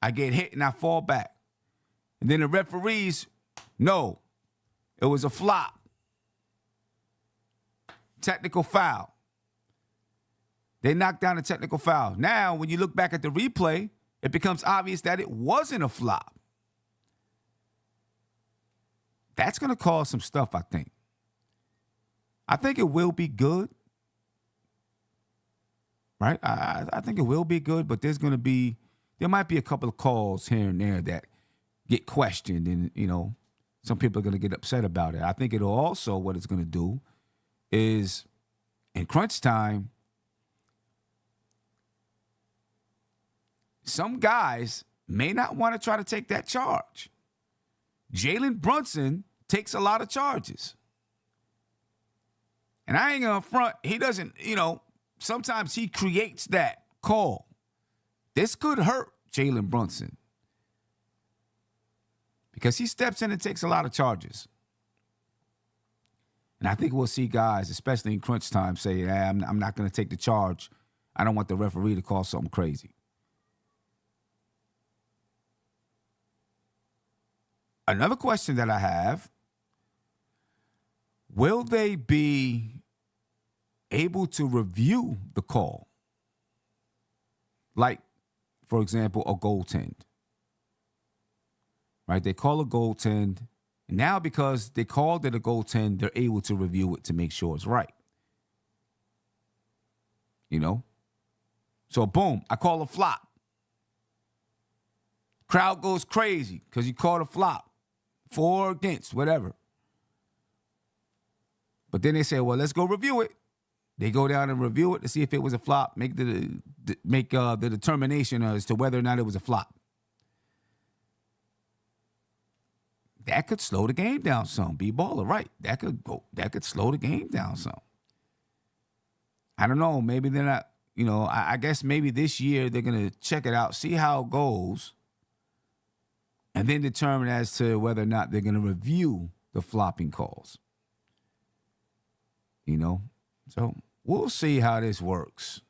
I get hit and I fall back. And then the referees, no, it was a flop. Technical foul. They knocked down a technical foul. Now, when you look back at the replay, it becomes obvious that it wasn't a flop. That's going to cause some stuff, I think. I think it will be good. Right? I think it will be good, but there might be a couple of calls here and there that get questioned, and, some people are going to get upset about it. I think it'll also, what it's going to do is, in crunch time, some guys may not want to try to take that charge. Jaylen Brunson takes a lot of charges. And I ain't going to front, he doesn't, sometimes he creates that call. This could hurt Jaylen Brunson because he steps in and takes a lot of charges. And I think we'll see guys, especially in crunch time, say, I'm not going to take the charge. I don't want the referee to call something crazy. Another question that I have, will they be able to review the call? Like, for example, a goaltend. Right? They call a goaltend. Now, because they called it a goaltend, they're able to review it to make sure it's right. So, boom, I call a flop. Crowd goes crazy because you called a flop. For or against, whatever. But then they say, well, let's go review it. They go down and review it to see if it was a flop, make the determination as to whether or not it was a flop. That could slow the game down some. B-baller, right. That could slow the game down some. I don't know. Maybe they're not, I guess maybe this year they're going to check it out, see how it goes, and then determine as to whether or not they're going to review the flopping calls. So we'll see how this works.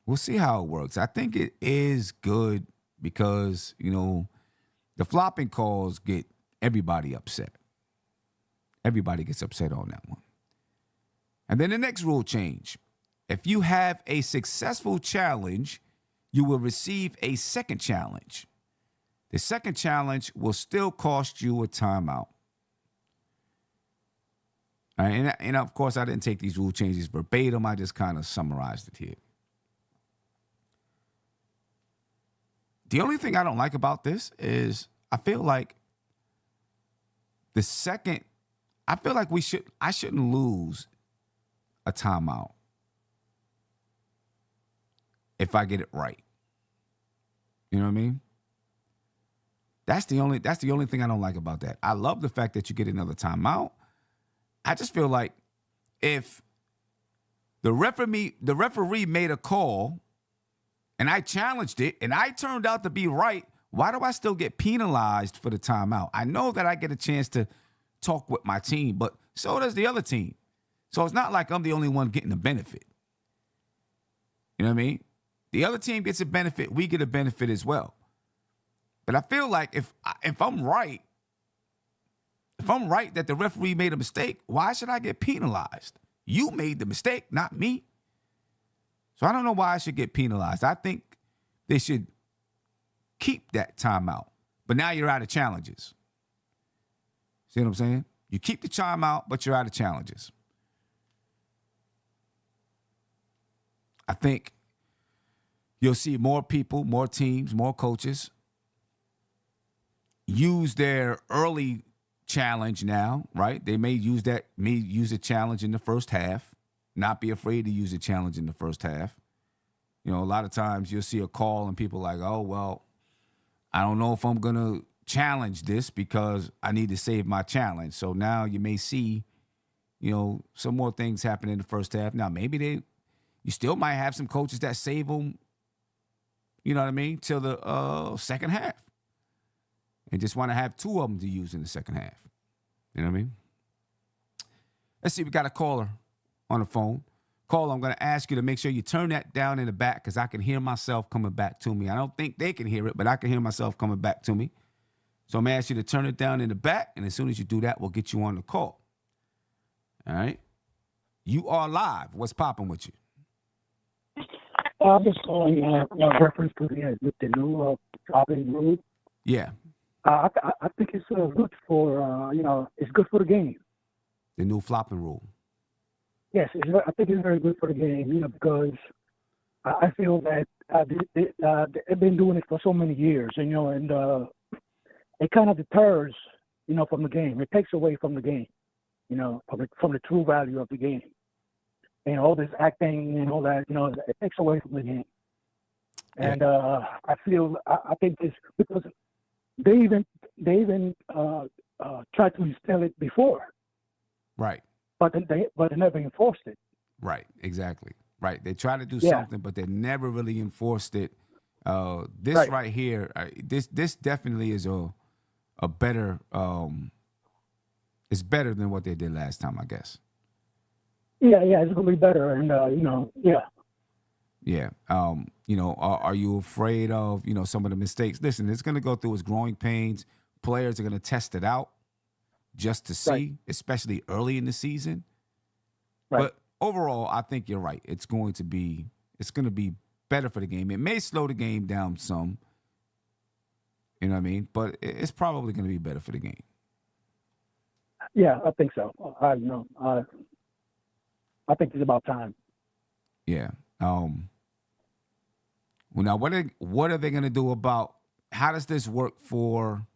We'll see how it works. I think it is good because, the flopping calls get everybody upset. Everybody gets upset on that one. And then the next rule change. If you have a successful challenge, you will receive a second challenge. The second challenge will still cost you a timeout. All right, and of course, I didn't take these rule changes verbatim. I just kind of summarized it here. The only thing I don't like about this is I feel like I shouldn't lose a timeout if I get it right. You know what I mean? That's the only thing I don't like about that. I love the fact that you get another timeout. I just feel like if the referee made a call and I challenged it and I turned out to be right, why do I still get penalized for the timeout? I know that I get a chance to talk with my team, but so does the other team. So it's not like I'm the only one getting the benefit. You know what I mean? The other team gets a benefit, we get a benefit as well. But I feel like if I'm right that the referee made a mistake, why should I get penalized? You made the mistake, not me. So I don't know why I should get penalized. I think they should keep that timeout. But now you're out of challenges. See what I'm saying? You keep the timeout, but you're out of challenges. I think you'll see more people, more teams, more coaches use their early challenge now, right? They may use a challenge in the first half, not be afraid to use a challenge in the first half. You know, a lot of times you'll see a call and people are like, oh, well, I don't know if I'm going to challenge this because I need to save my challenge. So now you may see, you know, some more things happen in the first half. Now, maybe you still might have some coaches that save them, you know what I mean, till the second half. And just want to have two of them to use in the second half. You know what I mean? Let's see, we got a caller on the phone. Caller, I'm going to ask you to make sure you turn that down in the back because I can hear myself coming back to me. I don't think they can hear it, but I can hear myself coming back to me. So I'm going to ask you to turn it down in the back, and as soon as you do that, we'll get you on the call. All right? You are live. What's popping with you? I'm just calling reference to with the new dropping rule. Yeah. I think it's good for it's good for the game. The new flopping rule. Yes, I think it's very good for the game. Because I feel that they've been doing it for so many years. And it kind of deters from the game. It takes away from the game. From the true value of the game. And all this acting and all that, it takes away from the game. And I think this because they even tried to instill it before, right? But they never enforced it. Right, exactly. Right, they try to do something, but they never really enforced it. This right here, this definitely is a better. It's better than what they did last time, I guess. Yeah, it's gonna be better, and yeah. Yeah. Are you afraid of, some of the mistakes? Listen, it's going to go through its growing pains. Players are going to test it out just to see, especially early in the season. Right. But overall, I think you're right. It's going to be better for the game. It may slow the game down some, you know what I mean? But it's probably going to be better for the game. Yeah, I think so. I think it's about time. Yeah. Well, now what are they going to do about? How does this work for?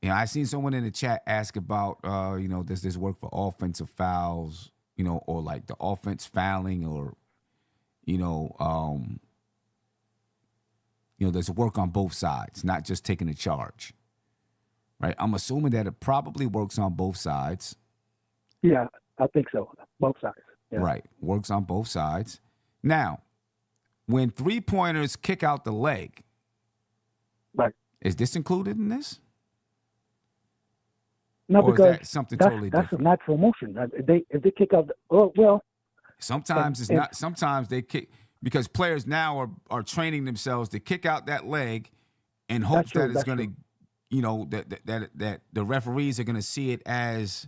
I seen someone in the chat ask about, does this work for offensive fouls? Or like the offense fouling, or, does it work on both sides, not just taking a charge? Right. I'm assuming that it probably works on both sides. Yeah, I think so. Both sides. Yeah. Right. Works on both sides. Now, when 3-pointers kick out the leg, right, is this included in this? No, or because is that something totally different? That's a natural motion. If they kick out, sometimes it's not. Sometimes they kick because players now are training themselves to kick out that leg in hopes that it's going to, that the referees are going to see it as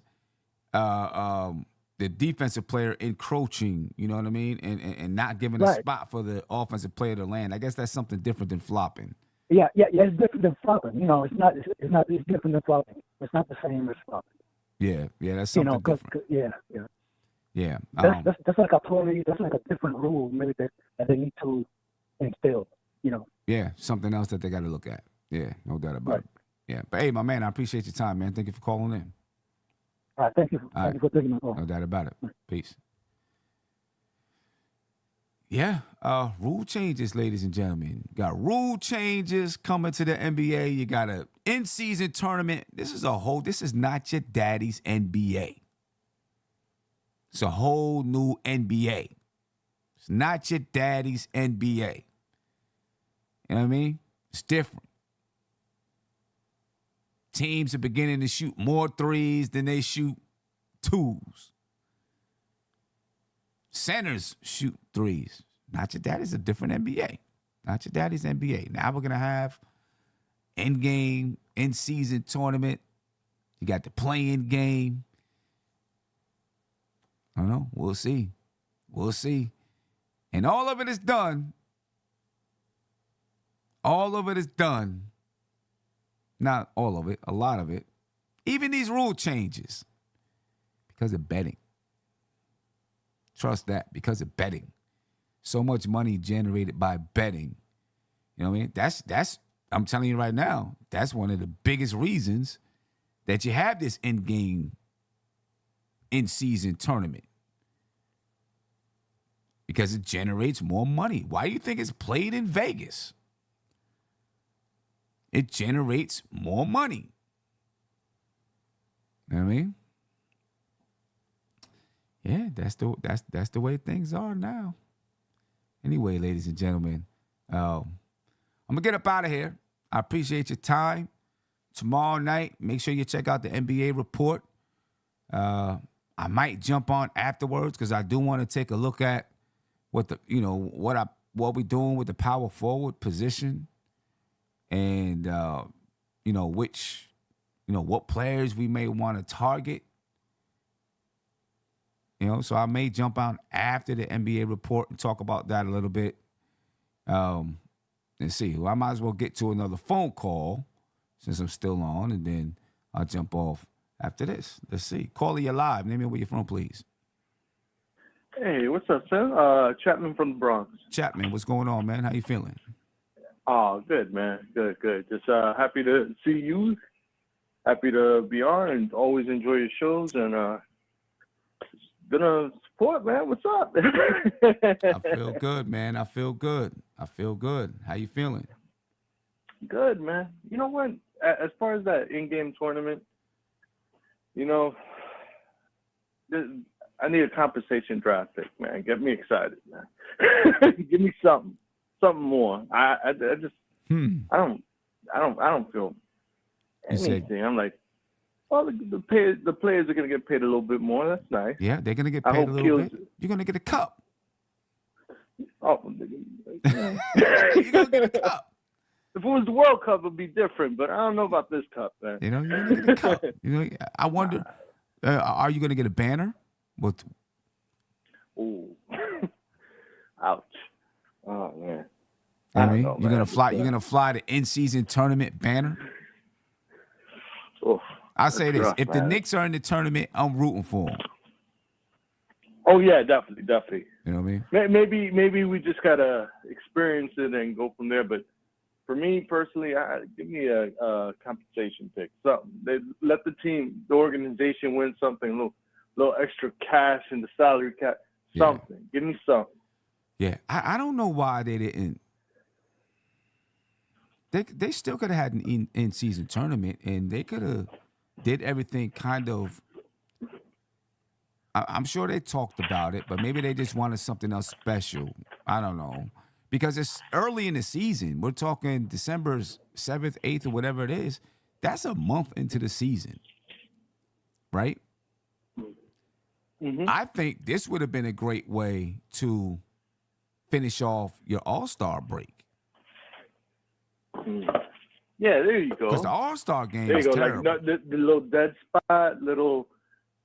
the defensive player encroaching, you know what I mean, and not giving a spot for the offensive player to land. I guess that's something different than flopping. Yeah, it's different than flopping. It's different than flopping. It's not the same as flopping. Yeah, that's something different. Yeah. That's like a different rule maybe that they need to instill. Yeah, something else that they got to look at. Yeah, no doubt about it. Yeah, but hey, my man, I appreciate your time, man. Thank you for calling in. All right, thank you. Thank you for taking my call. No doubt about it. Peace. Yeah, rule changes, ladies and gentlemen. Got rule changes coming to the NBA. You got a in-season tournament. This is not your daddy's NBA. It's a whole new NBA. It's not your daddy's NBA. You know what I mean? It's different. Teams are beginning to shoot more threes than they shoot twos. Centers shoot threes. Not your daddy's a different NBA. Not your daddy's NBA. Now we're going to have in-game, in-season tournament. You got the play-in game. I don't know. We'll see. We'll see. And all of it is done. All of it is done. Not all of it, a lot of it. Even these rule changes. Because of betting. Trust that, because of betting. So much money generated by betting. You know what I mean? That's I'm telling you right now, that's one of the biggest reasons that you have this in-game, in-season tournament. Because it generates more money. Why do you think it's played in Vegas? It generates more money. You know what I mean? Yeah, that's the way things are now. Anyway, ladies and gentlemen, I'm gonna get up out of here. I appreciate your time. Tomorrow night, make sure you check out the NBA report. I might jump on afterwards because I do want to take a look at what we're doing with the power forward position, and what players we may want to target. So I may jump on after the NBA report and talk about that a little bit. Let's see. Well, I might as well get to another phone call since I'm still on, and then I'll jump off after this. Let's see. Caller, you live. Name me where you're from, please. Hey, what's up, son? Chapman from the Bronx. Chapman, what's going on, man? How you feeling? Oh, good, man. Good. Just happy to see you. Happy to be on and always enjoy your shows, and gonna support, man. What's up? I feel good, man. I feel good. How you feeling? Good, man. You know what? As far as that in-game tournament, I need a compensation draft pick, man. Get me excited, man. Give me something more. I just I don't feel anything. I'm like, well, the players are gonna get paid a little bit more. That's nice. Yeah, they're gonna get paid a little bit. You're gonna get a cup. Oh, You're gonna get a cup. If it was the World Cup, it'd be different. But I don't know about this cup, man. You're gonna get a cup. I wonder, are you gonna get a banner? What? Ooh, ouch! Oh man. I mean, you're gonna fly. You're gonna fly the in-season tournament banner. Oof, I say this: rough, if the man. Knicks are in the tournament, I'm rooting for them. Oh yeah, definitely. You know what I mean? Maybe we just gotta experience it and go from there. But for me personally, give me a compensation pick. Something. They let the organization win something. A little extra cash in the salary cap. Something. Yeah. Give me something. Yeah, I don't know why they didn't. They still could have had an in-season tournament, and they could have did everything kind of. I'm sure they talked about it, but maybe they just wanted something else special. I don't know. Because it's early in the season. We're talking December 7th, 8th, or whatever it is. That's a month into the season. Right? Mm-hmm. I think this would have been a great way to finish off your All-Star break. Yeah, there you go. Because the All-Star game there is you go. terrible. Like the little dead spot,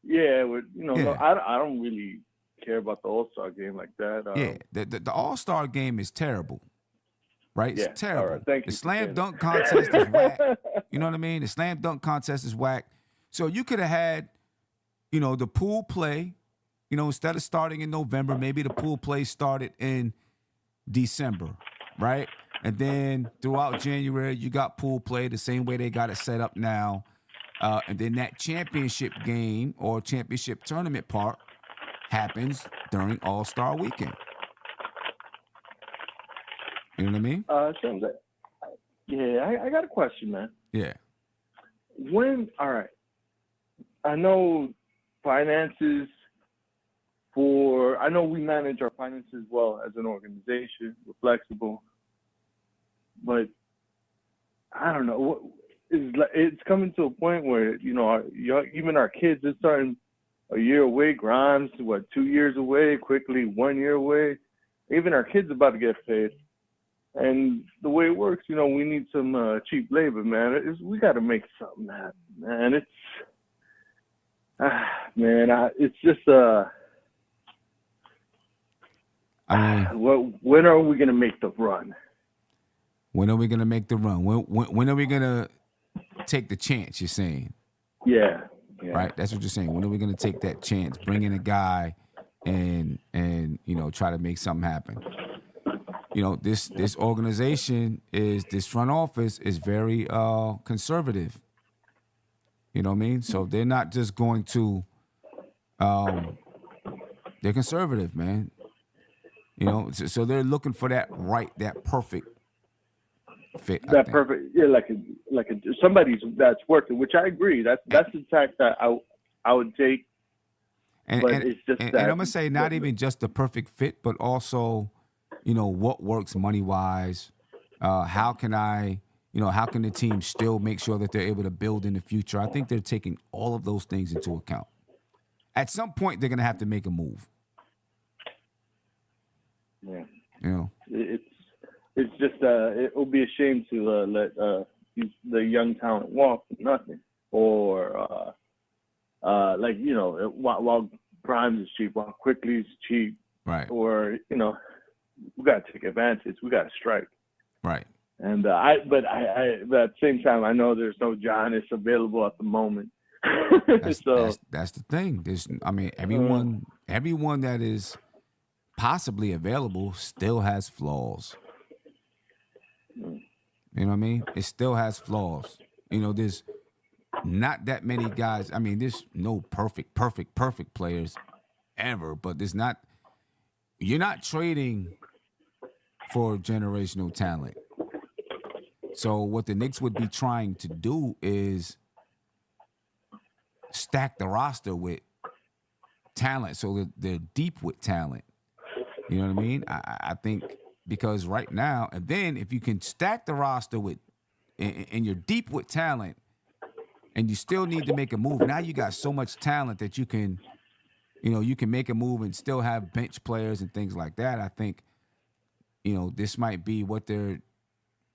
yeah. Yeah. I don't really care about the All-Star game like that. Yeah, the All-Star game is terrible, right? It's terrible. All right. Thank you. The slam dunk contest is whack. You know what I mean? The slam dunk contest is whack. So you could have had, the pool play, instead of starting in November, maybe the pool play started in December, right? And then throughout January, you got pool play the same way they got it set up now. And then that championship game or championship tournament part happens during All-Star weekend. You know what I mean? Yeah, I got a question, man. Yeah. All right, I know finances I know we manage our finances well as an organization. We're flexible, but I don't know. It's coming to a point where, even our kids are starting a year away. Grimes, 2 years away, quickly 1 year away. Even our kids about to get paid. And the way it works, we need some cheap labor, man. We got to make something happen, man. It's just when are we gonna make the run? When are we gonna make the run? When are we gonna take the chance? You're saying? Yeah. Right. That's what you're saying. When are we gonna take that chance? Bring in a guy, and try to make something happen. This organization this front office is very conservative. You know what I mean? So they're not just going to. They're conservative, man. So they're looking for that perfect fit. That perfect, yeah, like somebody's that's working, which I agree. That's the tack that I would take. But it's just and I'm gonna say not even just the perfect fit, but also, what works money wise. How can the team still make sure that they're able to build in the future? I think they're taking all of those things into account. At some point, they're gonna have to make a move. Yeah. It's just it will be a shame to let the young talent walk for nothing, or while Grimes is cheap, while Quickly is cheap, right? Or we got to take advantage. We got to strike, right? And but at the same time, I know there's no Giannis available at the moment. That's the thing. Everyone that is possibly available still has flaws. You know what I mean? It still has flaws. There's not that many guys. There's no perfect players ever, but you're not trading for generational talent. So what the Knicks would be trying to do is stack the roster with talent so that they're deep with talent. You know what I mean? I think because right now, and then if you can stack the roster with, and you're deep with talent, and you still need to make a move, now you got so much talent that you can make a move and still have bench players and things like that. I think, this might be where they're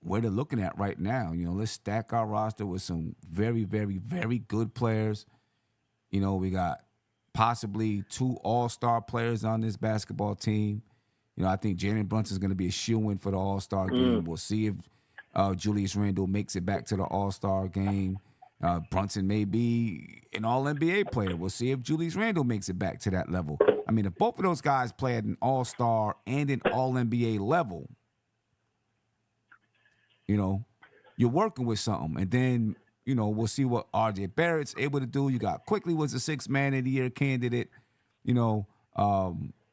looking at right now. Let's stack our roster with some very, very, very good players. We got possibly 2 all-star players on this basketball team. I think Jaylen Brunson is going to be a shoo-in for the all-star game. We'll see if Julius Randle makes it back to the all-star game. Brunson may be an all-NBA player. We'll see if Julius Randle makes it back to that level. If both of those guys play at an all-star and an all-NBA level, you're working with something. And then, we'll see what R.J. Barrett's able to do. You got Quickly was a 6th Man of the Year candidate.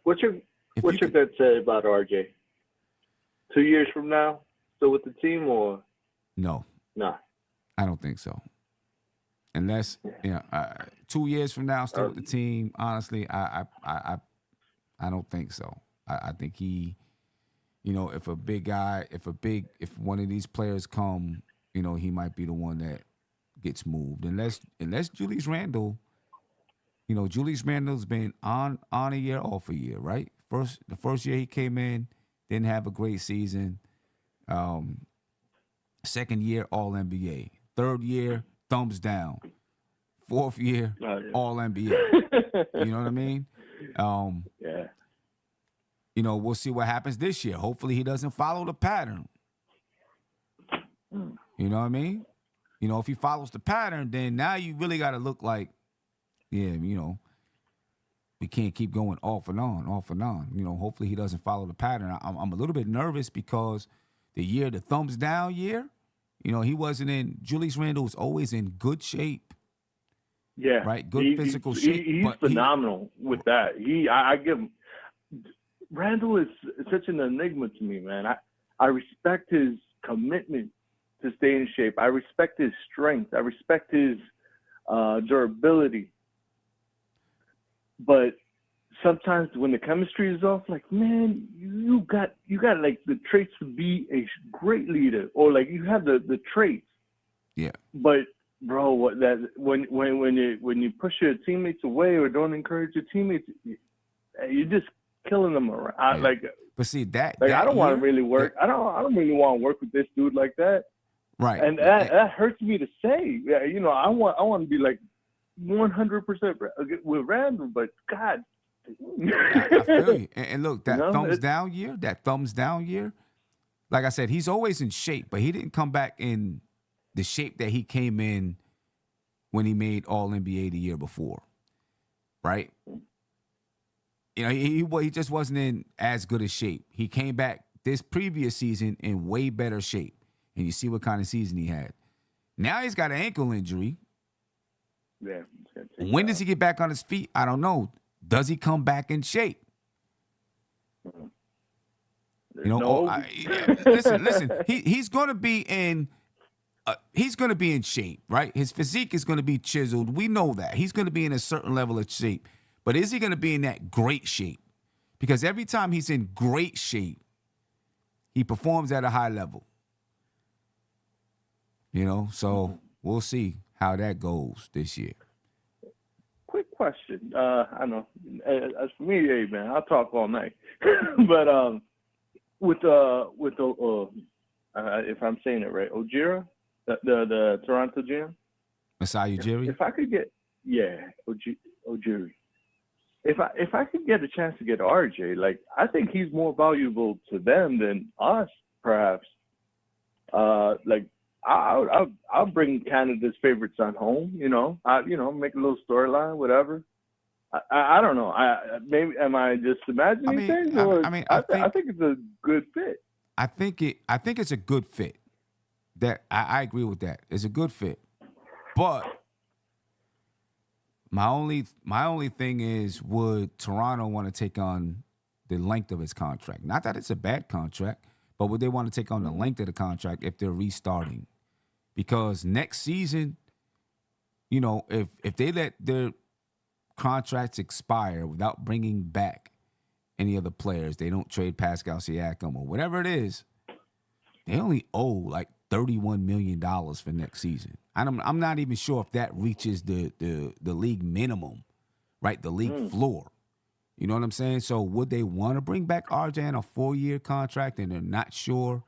What's your bet say about RJ? 2 years from now, still with the team, or no? Nah, I don't think so. Unless 2 years from now, still with the team. Honestly, I don't think so. I think he, if if one of these players come, he might be the one that gets moved. Unless Julius Randle. Julius Randle's been on a year, off a year, right? The first year he came in, didn't have a great season. Second year, All NBA. Third year, thumbs down. Fourth year, All NBA. You know what I mean? Yeah. We'll see what happens this year. Hopefully he doesn't follow the pattern. You know what I mean? If he follows the pattern, then now you really got to look like, we can't keep going off and on. Hopefully he doesn't follow the pattern. I'm a little bit nervous because the thumbs down year, he wasn't in. Julius Randle was always in good shape. Yeah. Right? Good physical shape. He's phenomenal with that. I give him. Randle is such an enigma to me, man. I respect his commitment to stay in shape. I respect his strength. I respect his durability. But sometimes when the chemistry is off, like, man, you got like the traits to be a great leader, or like you have the traits. Yeah. But bro, when you push your teammates away or don't encourage your teammates, you're just killing them around. Yeah. But see that I don't want to really work. I don't really want to work with this dude like that. Right. And that hurts me to say. Yeah, you know, I want to be like 100% with Randall, but God. I feel you. And look, that thumbs down year, like I said, he's always in shape, but he didn't come back in the shape that he came in when he made All-NBA the year before, right? You know, he just wasn't in as good a shape. He came back this previous season in way better shape, and you see what kind of season he had. Now he's got an ankle injury. Yeah. When does he get back on his feet? I don't know. Does he come back in shape? You know, listen. He's going to be in. He's going to be in shape, right? His physique is going to be chiseled. We know that. He's going to be in a certain level of shape. But is he going to be in that great shape? Because every time he's in great shape, he performs at a high level. You know, so we'll see how that goes this year. Quick question. I know, as for me, hey man, I'll talk all night. But with if I'm saying it right, Ojira, the Toronto GM, Masai Ujiri. If I could get, Ojiri. If I could get a chance to get RJ, like I think he's more valuable to them than us, perhaps. Like I'll bring Canada's favorite son home. You know, make a little storyline, whatever. I don't know. Maybe am I just imagining things? Or I think it's a good fit. I think it's a good fit. That I agree with that. It's a good fit, but my only thing is, would Toronto want to take on the length of his contract? Not that it's a bad contract, but would they want to take on the length of the contract if they're restarting? Because next season, you know, if they let their contracts expire without bringing back any other players, they don't trade Pascal Siakam or whatever it is, they only owe like $31 million for next season. I'm not even sure if that reaches the league minimum, right? The league floor. You know what I'm saying? So would they want to bring back RJ on a 4-year contract and they're not sure,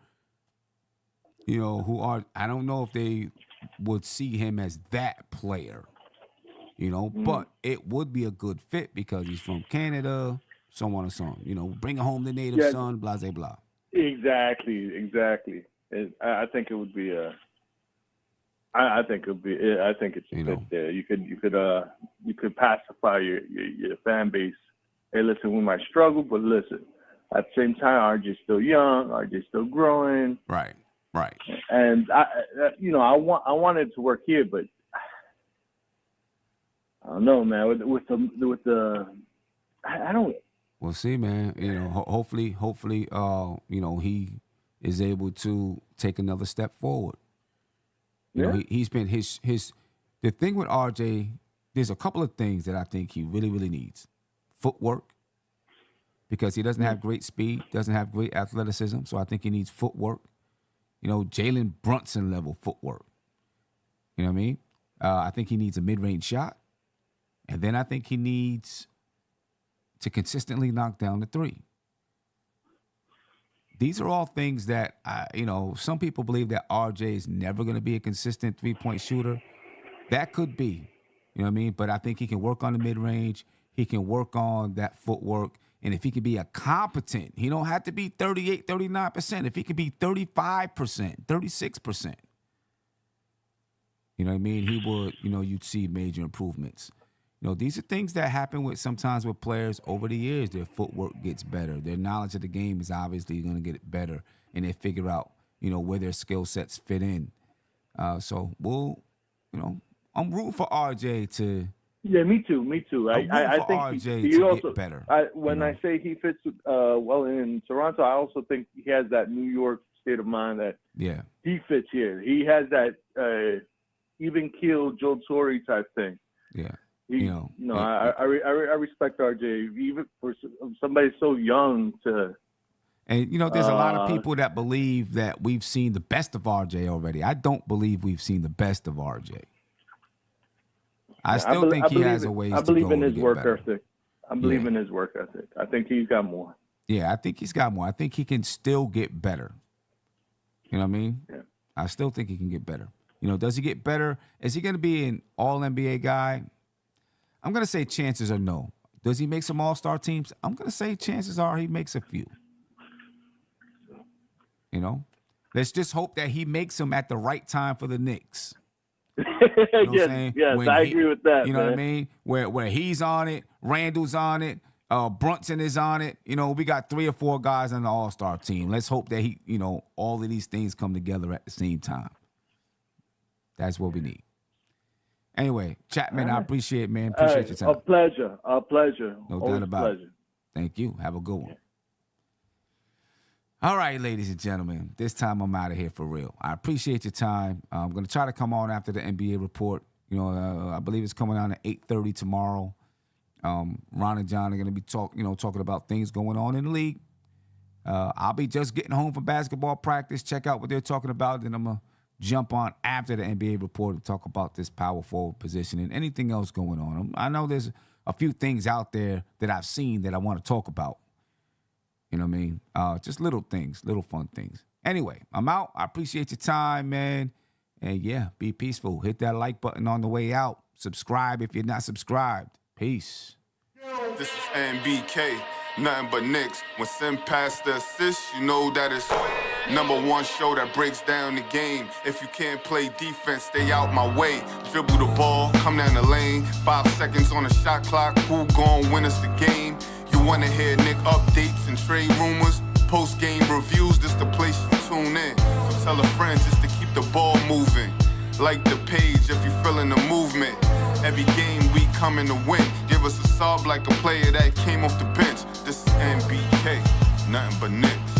you know, I don't know if they would see him as that player, you know, but it would be a good fit because he's from Canada, so on and so on. You know, bring home the native son, blah, blah, blah. Exactly. I think it would be I think it's a fit there. You could pacify your fan base. Hey, listen, we might struggle, but listen, at the same time, RJ's still young, RJ's still growing. Right. And I wanted it to work here, but I don't know, man. With the I don't. We'll see, man. You know, hopefully, you know, he is able to take another step forward. You know, he's been his the thing with RJ, there's a couple of things that I think he really, really needs. Footwork, because he doesn't have great speed, doesn't have great athleticism, so I think he needs footwork. You know, Jalen Brunson level footwork. You know what I mean? I think he needs a mid-range shot. And then I think he needs to consistently knock down the three. These are all things that, some people believe that RJ is never going to be a consistent three-point shooter. That could be, you know what I mean? But I think he can work on the mid-range. He can work on that footwork. And if he could be a competent, he don't have to be 38, 39%. If he could be 35%, 36%, you know what I mean? He would, you'd see major improvements. You know, these are things that happen sometimes with players over the years. Their footwork gets better. Their knowledge of the game is obviously going to get better. And they figure out, where their skill sets fit in. So I'm rooting for RJ to Yeah, me too. I think RJ he to also get better. When I say he fits well in Toronto, I also think he has that New York state of mind that he fits here. He has that even keel Joe Torre type thing. Yeah. I respect RJ even for somebody so young to. And there's a lot of people that believe that we've seen the best of RJ already. I don't believe we've seen the best of RJ. I still think he has a ways to go. I believe in his work better. ethic. I believe in his work ethic. I think he's got more. Yeah, I think he's got more. I think he can still get better. You know what I mean? Yeah. I still think he can get better. Does he get better? Is he going to be an all-NBA guy? I'm going to say chances are no. Does he make some all-star teams? I'm going to say chances are he makes a few. Let's just hope that he makes them at the right time for the Knicks. Yes, I agree with that. You know what I mean? Where he's on it, Randall's on it, Brunson is on it. We got 3 or 4 guys on the All-Star team. Let's hope that all of these things come together at the same time. That's what we need. Anyway, Chapman, I appreciate it, man. Appreciate your time. A pleasure. No Always doubt about it. Thank you. Have a good one. All right, ladies and gentlemen, this time I'm out of here for real. I appreciate your time. I'm going to try to come on after the NBA report. I believe it's coming on at 8:30 tomorrow. Ron and John are going to be talking about things going on in the league. I'll be just getting home from basketball practice, check out what they're talking about, then I'm going to jump on after the NBA report and talk about this power forward position and anything else going on. I know there's a few things out there that I've seen that I want to talk about. You know what I mean? Just little things, little fun things. Anyway, I'm out. I appreciate your time, man. And yeah, be peaceful. Hit that like button on the way out. Subscribe if you're not subscribed. Peace. This is NBK, nothing but Knicks. When Sim passed the assist, you know that it's #1 show that breaks down the game. If you can't play defense, stay out my way. Dribble the ball, come down the lane. 5 seconds on the shot clock. Who gon' win us the game? You wanna hear Nick updates and trade rumors? Post-game reviews, this the place you tune in. So tell a friend just to keep the ball moving. Like the page if you feeling the movement. Every game we coming to win. Give us a sub like a player that came off the bench. This is NBK, nothing but Knicks.